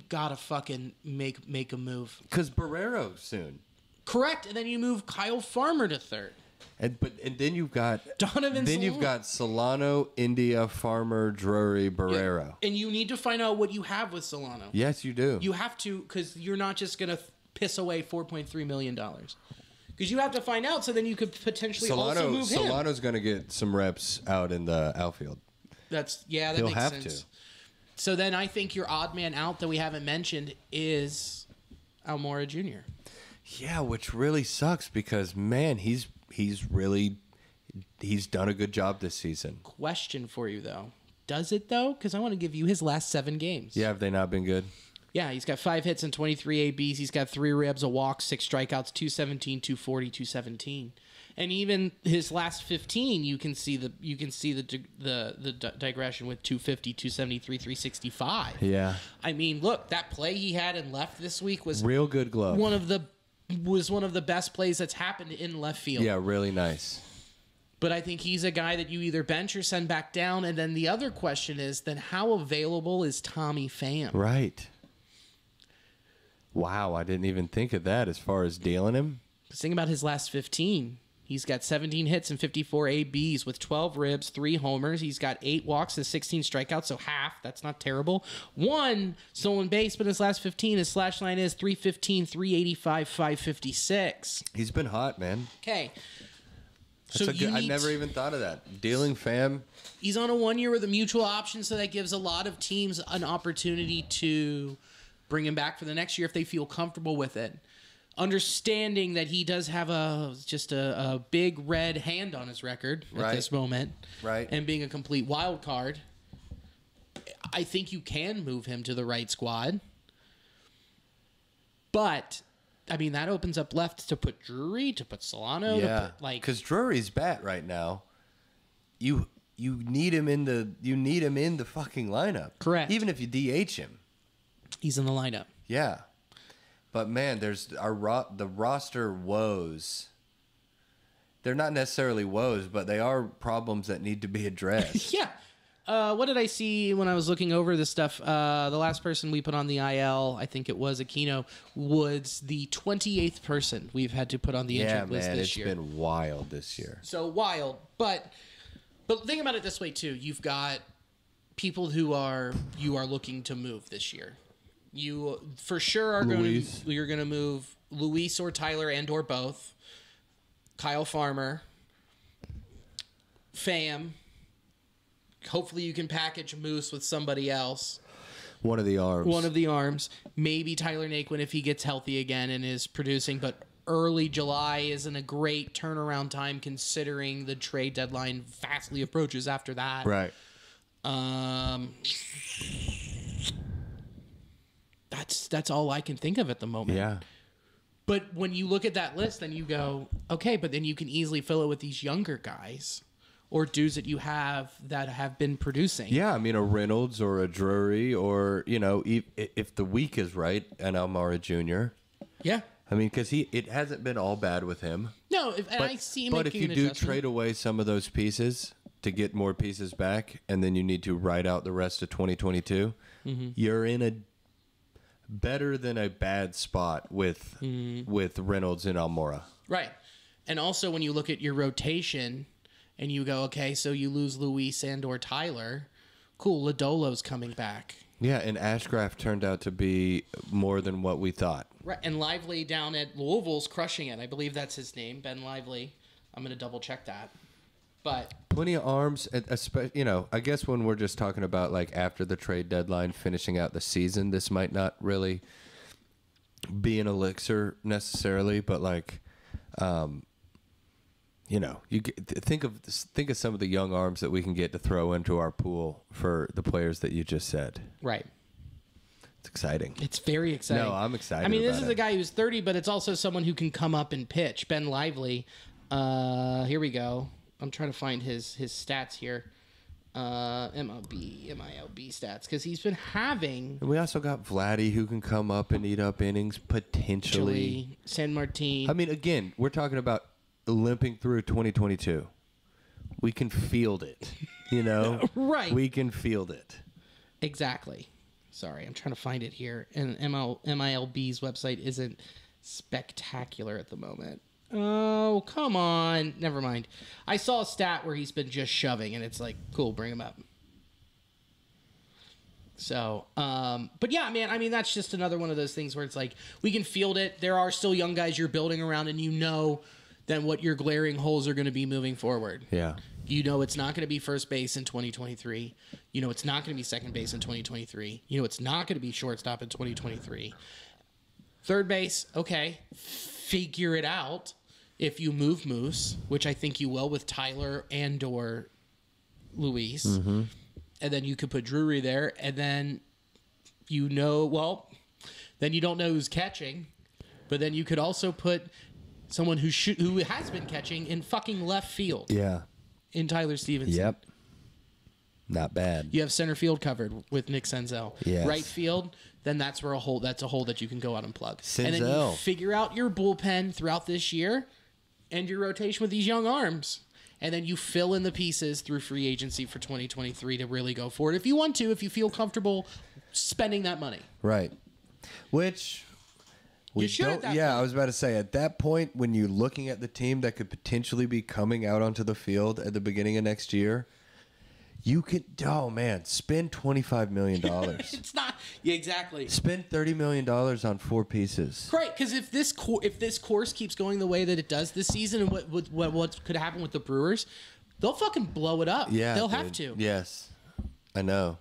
gotta fucking make a move. Because Barrero soon. Correct, and then you move Kyle Farmer to third. And then you've got Donovan. Then you've got Solano, India, Farmer, Drury, Barrero. Yeah. And you need to find out what you have with Solano. Yes, you do. You have to, because you're not just gonna piss away $4.3 million. Because you have to find out, so then you could potentially also move him. Solano's gonna get some reps out in the outfield. That He'll makes have sense. to. So then I think your odd man out that we haven't mentioned is Almora Jr. Yeah, which really sucks because, man, he's done a good job this season. Question for you, though. Does it, though? Because I want to give you his last 7 games. Yeah, have they not been good? Yeah, he's got 5 hits and 23 ABs. He's got 3 ribs, a walk, 6 strikeouts, 217, 240, 217. And even his last 15, you can see the digression with 250, 273, 365. Yeah. I mean, look, that play he had in left this week was real good glove. One of the best plays that's happened in left field. Yeah, really nice. But I think he's a guy that you either bench or send back down. And then the other question is, then how available is Tommy Pham? Right. Wow, I didn't even think of that as far as dealing him. Think about his last 15. He's got 17 hits and 54 ABs with 12 ribs, 3 homers. He's got 8 walks and 16 strikeouts, so half. That's not terrible. 1 stolen base, but his last 15, his slash line is 315, 385, 556. He's been hot, man. Okay. So I never even thought of that. Dealing Pham. He's on a 1-year with a mutual option, so that gives a lot of teams an opportunity to bring him back for the next year if they feel comfortable with it. Understanding that he does have a big red hand on his record at this moment, right, and being a complete wild card, I think you can move him to the right squad. But I mean, that opens up left to put Drury, to put Solano, because Drury's bat right now. You need him in the fucking lineup. Correct. Even if you DH him, he's in the lineup. Yeah. But, man, there's the roster woes. They're not necessarily woes, but they are problems that need to be addressed. Yeah. What did I see when I was looking over this stuff? The last person we put on the IL, I think it was Aquino, was the 28th person we've had to put on the injured list this year. It's been wild this year. So wild. But think about it this way, too. You've got people you are looking to move this year. You for sure are you're going to move Luis or Tyler and or both. Kyle Farmer, Pham. Hopefully you can package Moose with somebody else. One of the arms. Maybe Tyler Naquin if he gets healthy again and is producing. But early July isn't a great turnaround time considering the trade deadline fastly approaches after that. Right. That's all I can think of at the moment. Yeah. But when you look at that list, then you go, okay, but then you can easily fill it with these younger guys or dudes that you have that have been producing. Yeah, I mean, a Reynolds or a Drury or, if the week is right, an Almara Jr. Yeah. I mean, because it hasn't been all bad with him. No, I see him but if making you an do adjustment. trade away some of those pieces to get more pieces back, and then you need to ride out the rest of 2022, you're in a better than a bad spot with Reynolds and Almora. Right. And also when you look at your rotation and you go, okay, so you lose Luis and or Tyler, cool, Lodolo's coming back. Yeah, and Ashcraft turned out to be more than what we thought. Right, and Lively down at Louisville's crushing it. I believe that's his name, Ben Lively. I'm going to double check that. But plenty of arms, I guess when we're just talking about like after the trade deadline, finishing out the season, this might not really be an elixir necessarily, but like, you think of some of the young arms that we can get to throw into our pool for the players that you just said. Right. It's exciting. It's very exciting. No, I'm excited. I mean, this about is a guy who's 30, but it's also someone who can come up and pitch. Ben Lively. Here we go. I'm trying to find his stats here. MLB stats, because he's been having. And we also got Vladdy who can come up and eat up innings potentially. San Martin. I mean, again, we're talking about limping through 2022. We can field it, Right. We can field it. Exactly. Sorry, I'm trying to find it here, and MILB's website isn't spectacular at the moment. Oh, come on. Never mind. I saw a stat where he's been just shoving, and it's like, cool, bring him up. So, but yeah, man, I mean, that's just another one of those things where it's like, we can field it. There are still young guys you're building around, and then what your glaring holes are going to be moving forward. Yeah. It's not going to be first base in 2023. It's not going to be second base in 2023. It's not going to be shortstop in 2023. Third base, okay, figure it out. If you move Moose, which I think you will with Tyler and or Luis, and then you could put Drury there, and then then you don't know who's catching, but then you could also put someone who has been catching in fucking left field. Yeah. In Tyler Stevenson. Yep. Not bad. You have center field covered with Nick Senzel. Yes. Right field, then that's a hole that you can go out and plug. Senzel. And then you figure out your bullpen throughout this year and your rotation with these young arms. And then you fill in the pieces through free agency for 2023 to really go for it. If you want to, if you feel comfortable spending that money. Right. Which we should at that point. I was about to say, at that point, when you're looking at the team that could potentially be coming out onto the field at the beginning of next year, you could, spend $25 million. It's not, yeah, exactly. Spend $30 million on 4 pieces. Right, because if this course keeps going the way that it does this season, and what could happen with the Brewers, they'll fucking blow it up. Yeah, they'll have to. Yes, I know.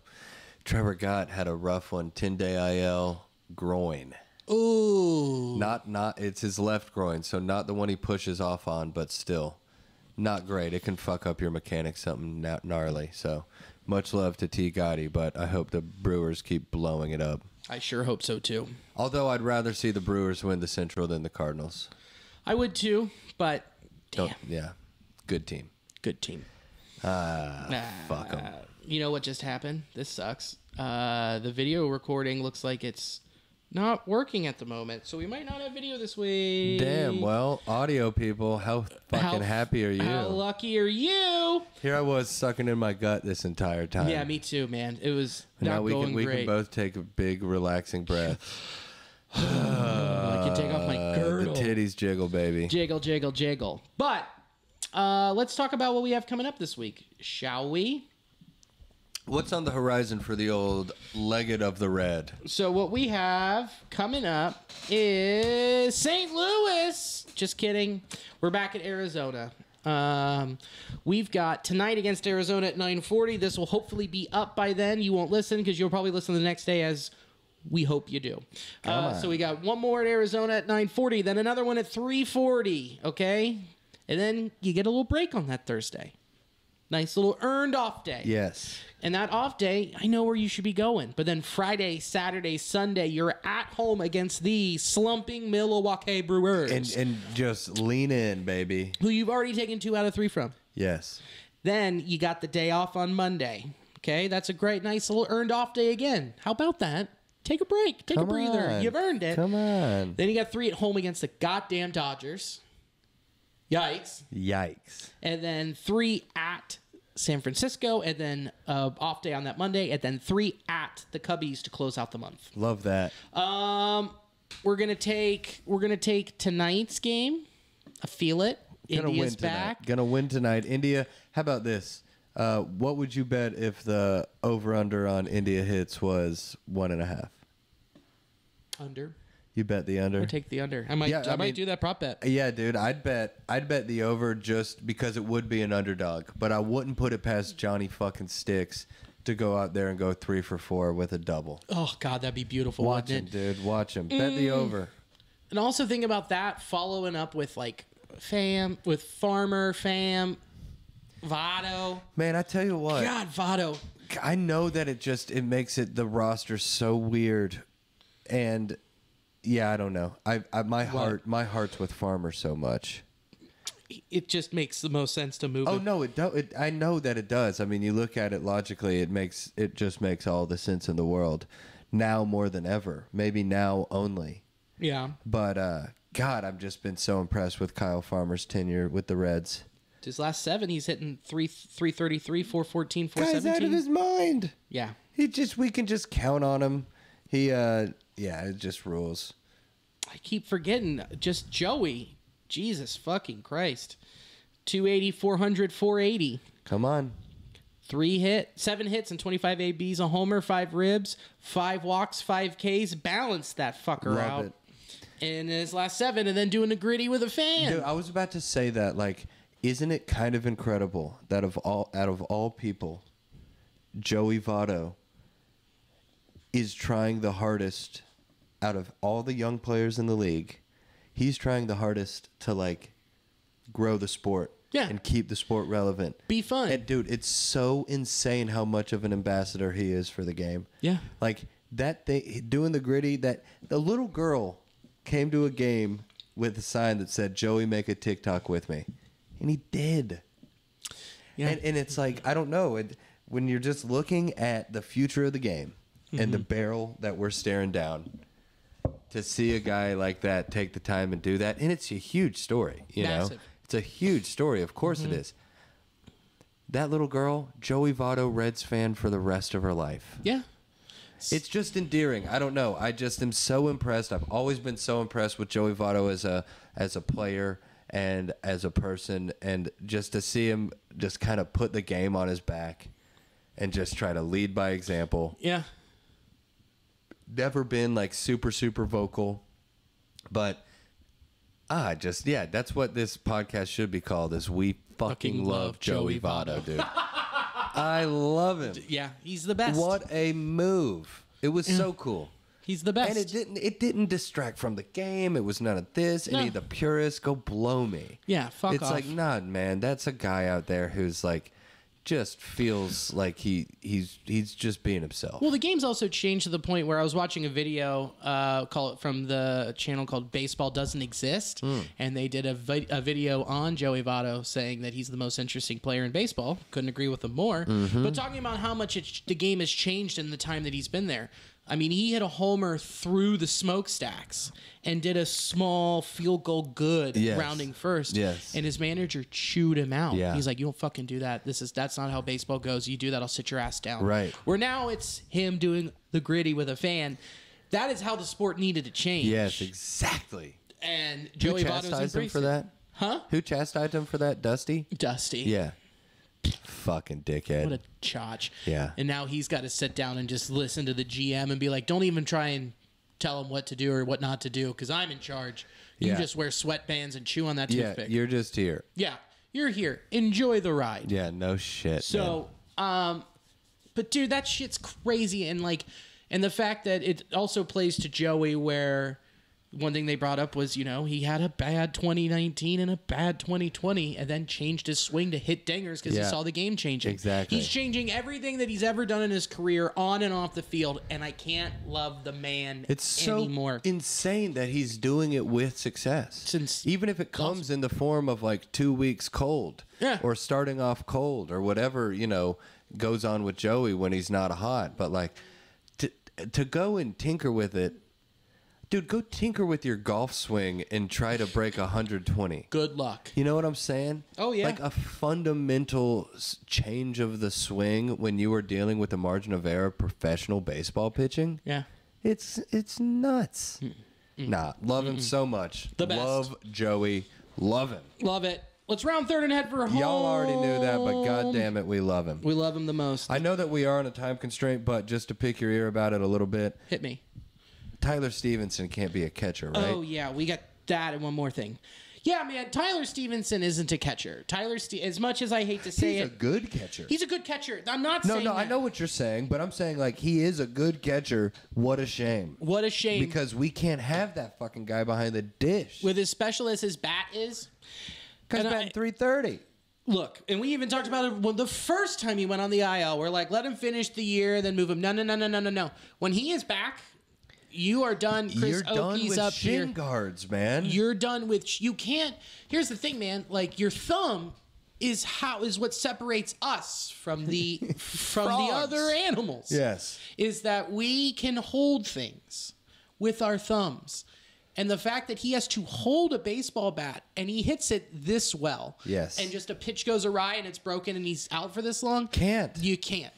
Trevor Gott had a rough one, 10-day IL groin. Ooh. Not it's his left groin, so not the one he pushes off on, but still. Not great. It can fuck up your mechanics something gnarly. So much love to T. Gotti, but I hope the Brewers keep blowing it up. I sure hope so, too. Although I'd rather see the Brewers win the Central than the Cardinals. I would, too, but damn. Good team. Good team. Fuck them. You know what just happened? This sucks. The video recording looks like it's not working at the moment, so we might not have video this week. Damn, well, audio people, how fucking happy are you? How lucky are you? Here I was sucking in my gut this entire time. Yeah, me too, man. It was now not going we great. can both take a big, relaxing breath. I can take off my girdle. The titties jiggle, baby. Jiggle, jiggle, jiggle. But let's talk about what we have coming up this week, shall we? What's on the horizon for the old Legged of the Red? So what we have coming up is St. Louis. Just kidding. We're back at Arizona. We've got tonight against Arizona at 9:40. This will hopefully be up by then. You won't listen because you'll probably listen the next day as We hope you do. So we got one more at Arizona at 9:40, then another one at 3:40, okay? And then you get a little break on that Thursday. Nice little earned off day. Yes. And that off day, I know where you should be going. But then Friday, Saturday, Sunday, you're at home against the slumping Milwaukee Brewers. And just lean in, baby. Who you've already taken 2 out of 3 from. Yes. Then you got the day off on Monday. Okay, that's a great, nice little earned off day again. How about that? Take a break. Take a breather. You've earned it. Come on. Then you got 3 at home against the goddamn Dodgers. Yikes. And then 3 at San Francisco, and then off day on that Monday, and then 3 at the Cubbies to close out the month. Love that. We're gonna take tonight's game. I feel it. India's back. Gonna win tonight. India. How about this? What would you bet if the over/under on India hits was 1.5? Under. You bet the under. Or take the under. I might do that prop bet. Yeah, dude. I'd bet the over just because it would be an underdog, but I wouldn't put it past Johnny fucking Sticks to go out there and go 3 for 4 with a double. Oh God, that'd be beautiful. Watch him, dude. Watch him. Bet the over. And also think about that following up with like Farmer, Votto. Man, I tell you what. God, Votto. I know that it makes the roster so weird, and yeah, I don't know. My heart's with Farmer so much. It just makes the most sense to move. Oh no, I know that it does. I mean, you look at it logically, it just makes all the sense in the world. Now more than ever, maybe now only. Yeah. But God, I've just been so impressed with Kyle Farmer's tenure with the Reds. His last 7, he's hitting 333, 414, 417. Guy's out of his mind. Yeah. We can just count on him. It just rules. I keep forgetting. Just Joey. Jesus fucking Christ. 280, 400, 480. Come on. 7 hits and 25 ABs, a homer, 5 ribs, 5 walks, 5 Ks. Balance that fucker Love out. it. In his last 7, and then doing a gritty with a fan. Dude, I was about to say that, like, isn't it kind of incredible that out of all people, Joey Votto is trying the hardest out of all the young players in the league. He's trying the hardest to, like, grow the sport. Yeah. And keep the sport relevant. Be fun. And, dude, it's so insane how much of an ambassador he is for the game. Yeah. Like, that thing, doing the gritty, that the little girl came to a game with a sign that said, "Joey, make a TikTok with me." And he did. Yeah. And it's like, I don't know. When you're just looking at the future of the game and the barrel that we're staring down, to see a guy like that take the time and do that, and it's a huge story, you know? It's a huge story. Of course it is. That little girl, Joey Votto, Reds fan for the rest of her life. Yeah. It's just endearing. I don't know. I just am so impressed. I've always been so impressed with Joey Votto as a player and as a person, and just to see him just kind of put the game on his back and just try to lead by example. Yeah. Never been like super vocal, but that's what this podcast should be called, is We Fucking Love Joey Votto, dude. I love him. Yeah, he's the best. What a move. It was so cool. He's the best. And it didn't distract from the game. It was none of this. Any of the purists, go blow me. Yeah, fuck off. It's like, nah, man, that's a guy out there who's like, just feels like he's just being himself. Well, the game's also changed to the point where I was watching a video from the channel called Baseball Doesn't Exist, and they did a video on Joey Votto saying that he's the most interesting player in baseball. Couldn't agree with him more. But talking about how much the game has changed in the time that he's been there. I mean, he hit a homer through the smokestacks and did a small field goal good rounding first. Yes. And his manager chewed him out. Yeah. He's like, "You don't fucking do that. That's not how baseball goes. You do that, I'll sit your ass down." Right. Where now it's him doing the gritty with a fan. That is how the sport needed to change. Yes, exactly. And Joey Votto's chastised him for that? Huh? Who chastised him for that? Dusty? Dusty. Yeah. Fucking dickhead. What a chotch. Yeah. And now he's got to sit down and just listen to the GM and be like, "Don't even try and tell him what to do or what not to do, because I'm in charge. You just wear sweatbands and chew on that toothpick." Yeah, you're just here. Yeah, you're here. Enjoy the ride. Yeah, no shit. So, man. but dude, that shit's crazy. And like, And the fact that it also plays to Joey where one thing they brought up was, he had a bad 2019 and a bad 2020 and then changed his swing to hit dingers because he saw the game changing. Exactly. He's changing everything that he's ever done in his career on and off the field, and I can't love the man anymore. So insane that he's doing it with success. Even if it comes in the form of like 2 weeks cold or starting off cold or whatever, goes on with Joey when he's not hot. But like to go and tinker with it, dude, go tinker with your golf swing and try to break 120. Good luck. You know what I'm saying? Oh, yeah. Like a fundamental change of the swing when you were dealing with the margin of error of professional baseball pitching. Yeah. It's nuts. Nah, love him so much. The best. Love Joey. Love him. Love it. Let's round third and head for home. Y'all already knew that, but god damn it, we love him. We love him the most. I know that we are on a time constraint, but just to pick your ear about it a little bit. Hit me. Tyler Stevenson can't be a catcher, right? Oh, yeah. We got that and one more thing. Yeah, man, Tyler Stevenson isn't a catcher. As much as I hate to say he's a good catcher. He's a good catcher. I'm not saying No, I know what you're saying, but I'm saying, like, he is a good catcher. What a shame. What a shame. Because we can't have that fucking guy behind the dish. With as special as his bat is. Because batting 330. Look, and we even talked about it when the first time he went on the IL. We're like, let him finish the year, then move him. No. When he is back, you are done. Chris Oakey's up here. You're done with shin guards, man. You're done with. You can't. Here's the thing, man. Like your thumb is what separates us from the other animals. Yes, is that we can hold things with our thumbs, and the fact that he has to hold a baseball bat and he hits it this well. Yes, and just a pitch goes awry and it's broken and he's out for this long. You can't.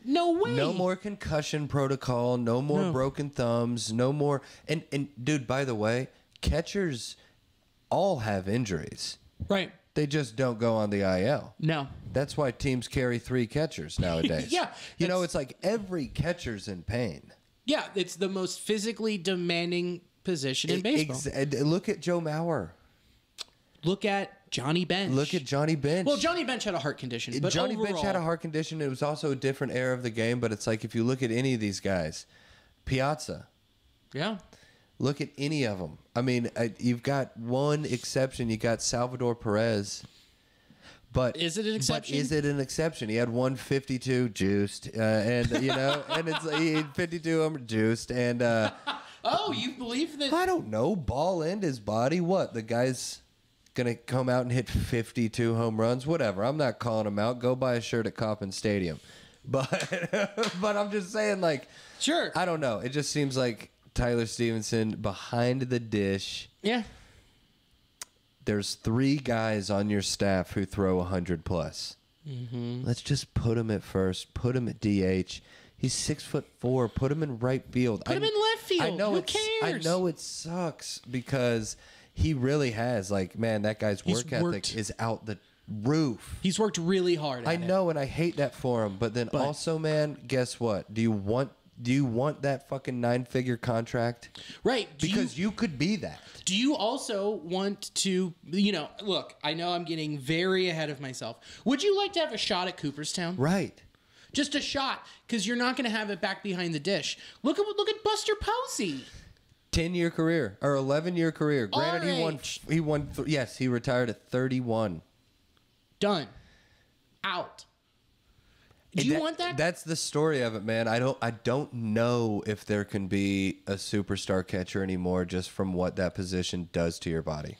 No way. No more concussion protocol. No more broken thumbs. No more. And dude, by the way, catchers all have injuries. Right. They just don't go on the IL. No. That's why teams carry 3 catchers nowadays. Yeah. It's like every catcher's in pain. Yeah, it's the most physically demanding position in baseball. Look at Joe Mauer. Look at Johnny Bench. Well, Johnny Bench had a heart condition. But Johnny Bench had a heart condition. It was also a different era of the game. But it's like if you look at any of these guys, Piazza. Yeah. Look at any of them. I mean, you've got one exception. You got Salvador Perez. But is it an exception? He had 152 juiced, and and it's 52 juiced, and oh, you believe that? I don't know. Ball end his body. What the guy's gonna come out and hit 52 home runs? Whatever. I'm not calling him out. Go buy a shirt at Coppin Stadium. But I'm just saying, like, sure. I don't know. It just seems like Tyler Stevenson behind the dish. Yeah. There's 3 guys on your staff who throw 100 plus. Mm-hmm. Let's just put him at first. Put him at DH. He's 6'4". Put him in right field. Put him in left field. Who cares? I know it sucks because he really has. Like, man, that guy's work ethic is out the roof. He's worked really hard. I know, and I hate that for him. But also, man, guess what? Do you want that fucking 9-figure contract? Right. Because you could be that. Do you also want to, look, I know I'm getting very ahead of myself. Would you like to have a shot at Cooperstown? Right. Just a shot, because you're not going to have it back behind the dish. Look at Buster Posey. 10-year career or 11-year career. Granted, he retired at 31. Done. Out. Do you want that? That's the story of it, man. I don't know if there can be a superstar catcher anymore just from what that position does to your body.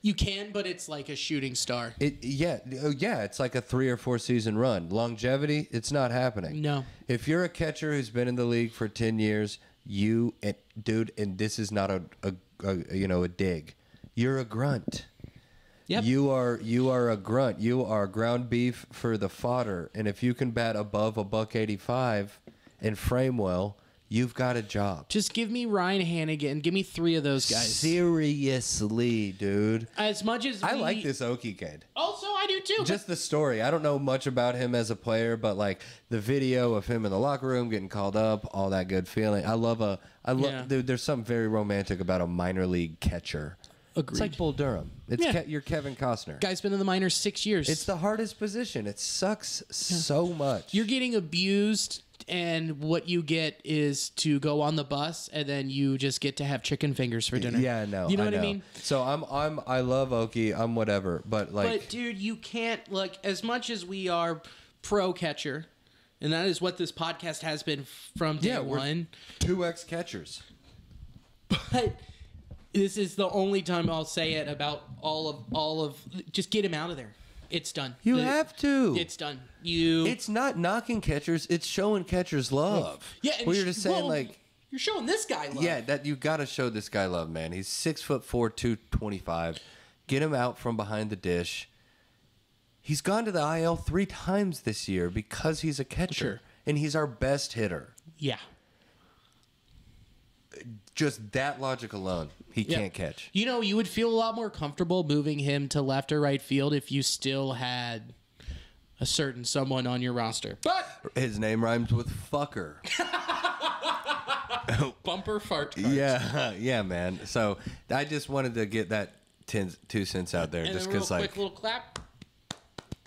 You can, but it's like a shooting star. It's like a 3 or 4 season run. Longevity, it's not happening. No. If you're a catcher who's been in the league for 10 years, and this is not a dig. You're a grunt. Yep. You are a grunt. You are ground beef for the fodder. And if you can bat above $185 and frame well, you've got a job. Just give me Ryan Hannigan. Give me 3 of those guys. Seriously, dude. As much as I like this Okie kid. Also, I do too. Just the story. I don't know much about him as a player, but like the video of him in the locker room getting called up, all that good feeling. Dude, there's something very romantic about a minor league catcher. Agreed. It's like Bull Durham. You're Kevin Costner. Guy's been in the minors 6 years. It's the hardest position. It sucks so much. You're getting abused and what you get is to go on the bus, and then you just get to have chicken fingers for dinner. Yeah, no, you know what I mean. So I love Okie. I'm whatever, but like, but dude, you can't like as much as we are pro catcher, and that is what this podcast has been from day one. 2x catchers. But this is the only time I'll say it about all of. Just get him out of there. It's done. You have to. It's done. It's not knocking catchers. It's showing catchers love. Yeah, and you're just saying like you're showing this guy love. Yeah, that you got to show this guy love, man. He's 6'4", 225. Get him out from behind the dish. He's gone to the IL 3 times this year because he's a catcher, and he's our best hitter. Yeah. Just that logic alone, he can't catch. You know, you would feel a lot more comfortable moving him to left or right field if you still had a certain someone on your roster. But his name rhymes with fucker. Bumper fart cards. Yeah, man. So I just wanted to get that 2 cents out there, and just because like quick little clap.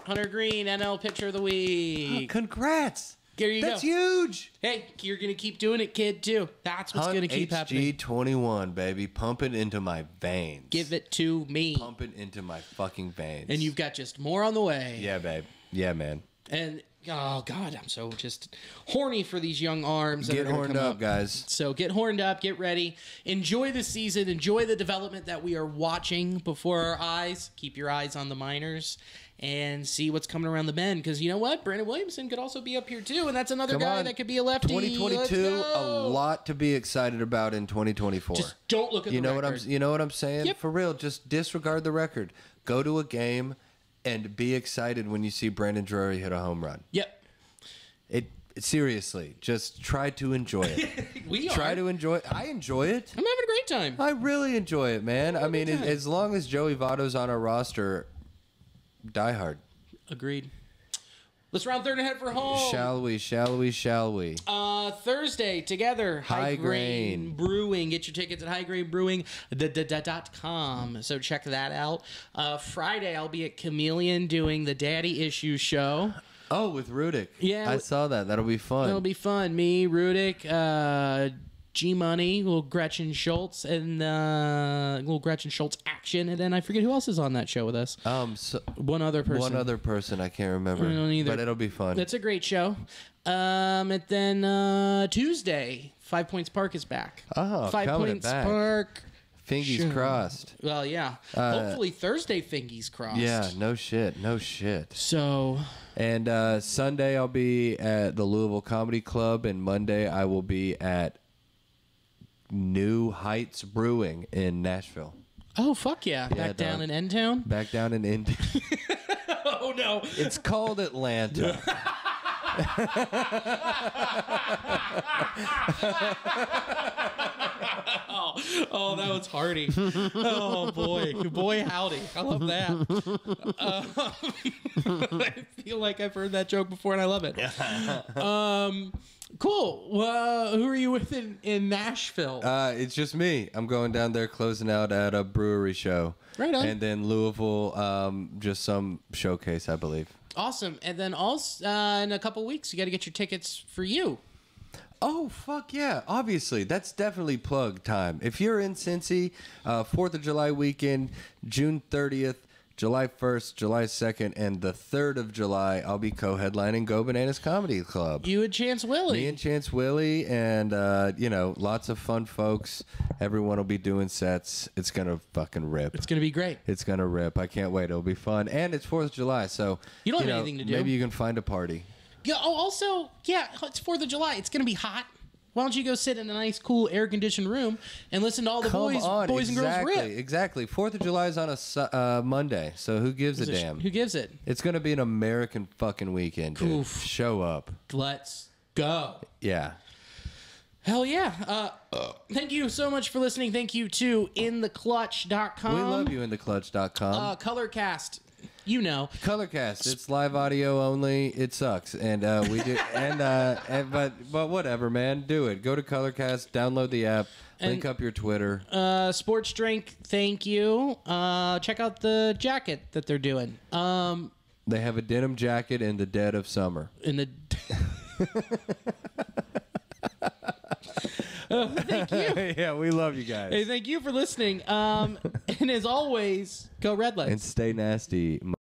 Hunter Green, NL Pitcher of the Week. Oh, congrats. There you That's go. huge. Hey, you're going to keep doing it, kid, too. That's what's going to keep happening. HG21, baby. Pump it into my veins. Give it to me. Pump it into my fucking veins. And you've got just more on the way. Yeah, babe. Yeah, man. And, oh, God, I'm so just horny for these young arms. Get horned up, guys. So get horned up. Get ready. Enjoy the season. Enjoy the development that we are watching before our eyes. Keep your eyes on the minors. And see what's coming around the bend. Because you know what? Brandon Williamson could also be up here, too. And that's another guy that could be a lefty. 2022, a lot to be excited about in 2024. Just don't look at the record. You know what I'm saying? Yep. For real, just disregard the record. Go to a game and be excited when you see Brandon Drury hit a home run. Yep. Seriously, just try to enjoy it. Try to enjoy it. I enjoy it. I'm having a great time. I really enjoy it, man. I mean, as long as Joey Votto's on our roster, die hard. Agreed. Let's round third and head for home. Shall we? Thursday, together, High Grain Brewing. Get your tickets at highgrainbrewing.com. So check that out. Friday, I'll be at Chameleon doing the Daddy Issue show. Oh, with Rudick. Yeah. I saw that. That'll be fun. That'll be fun. Me, Rudick, G-Money, little Gretchen Schultz, and little Gretchen Schultz action. And then I forget who else is on that show with us. One other person. I can't remember. I don't either. But it'll be fun. That's a great show. And then Tuesday, 5 Points Park is back. Oh, 5 Points Park. Fingies crossed. Well, yeah. Hopefully Thursday, fingies crossed. Yeah, no shit. So. And Sunday I'll be at the Louisville Comedy Club, and Monday I will be at New Heights Brewing in Nashville. Oh, fuck yeah. Back down in N-Town? Back down in N-Town. Oh, no. It's called Atlanta. Oh, that was hearty. Oh, boy howdy. I love that. I feel like I've heard that joke before, and I love it. Cool. Who are you with in Nashville? It's just me. I'm going down there closing out at a brewery show. Right on. And then Louisville, just some showcase, I believe. Awesome. And then also in a couple weeks, you got to get your tickets for you. Oh, fuck yeah. Obviously. That's definitely plug time. If you're in Cincy, 4th of July weekend, June 30th, July 1st, July 2nd, and the 3rd of July, I'll be co-headlining Go Bananas Comedy Club. You and Chance Willie. Me and Chance Willie, and, lots of fun folks. Everyone will be doing sets. It's going to fucking rip. It's going to be great. It's going to rip. I can't wait. It'll be fun. And it's 4th of July, so... You don't have anything to do. Maybe you can find a party. Yeah. Oh, also, yeah, it's 4th of July. It's going to be hot. Why don't you go sit in a nice, cool, air-conditioned room and listen to all the boys and girls rip? Exactly. 4th of July is on a Monday, so who gives a damn? Who gives it? It's going to be an American fucking weekend, dude. Oof. Show up. Let's go. Yeah. Hell yeah. Thank you so much for listening. Thank you to InTheClutch.com. We love you, InTheClutch.com. Colorcast. You know, Colorcast. It's live audio only. It sucks, and we do. But whatever, man. Do it. Go to Colorcast. Download the app. Link up your Twitter. Sports Drink. Thank you. Check out the jacket that they're doing. They have a denim jacket in the dead of summer. Thank you. Yeah, we love you guys. Hey, thank you for listening. And as always, go Redlegs. And stay nasty.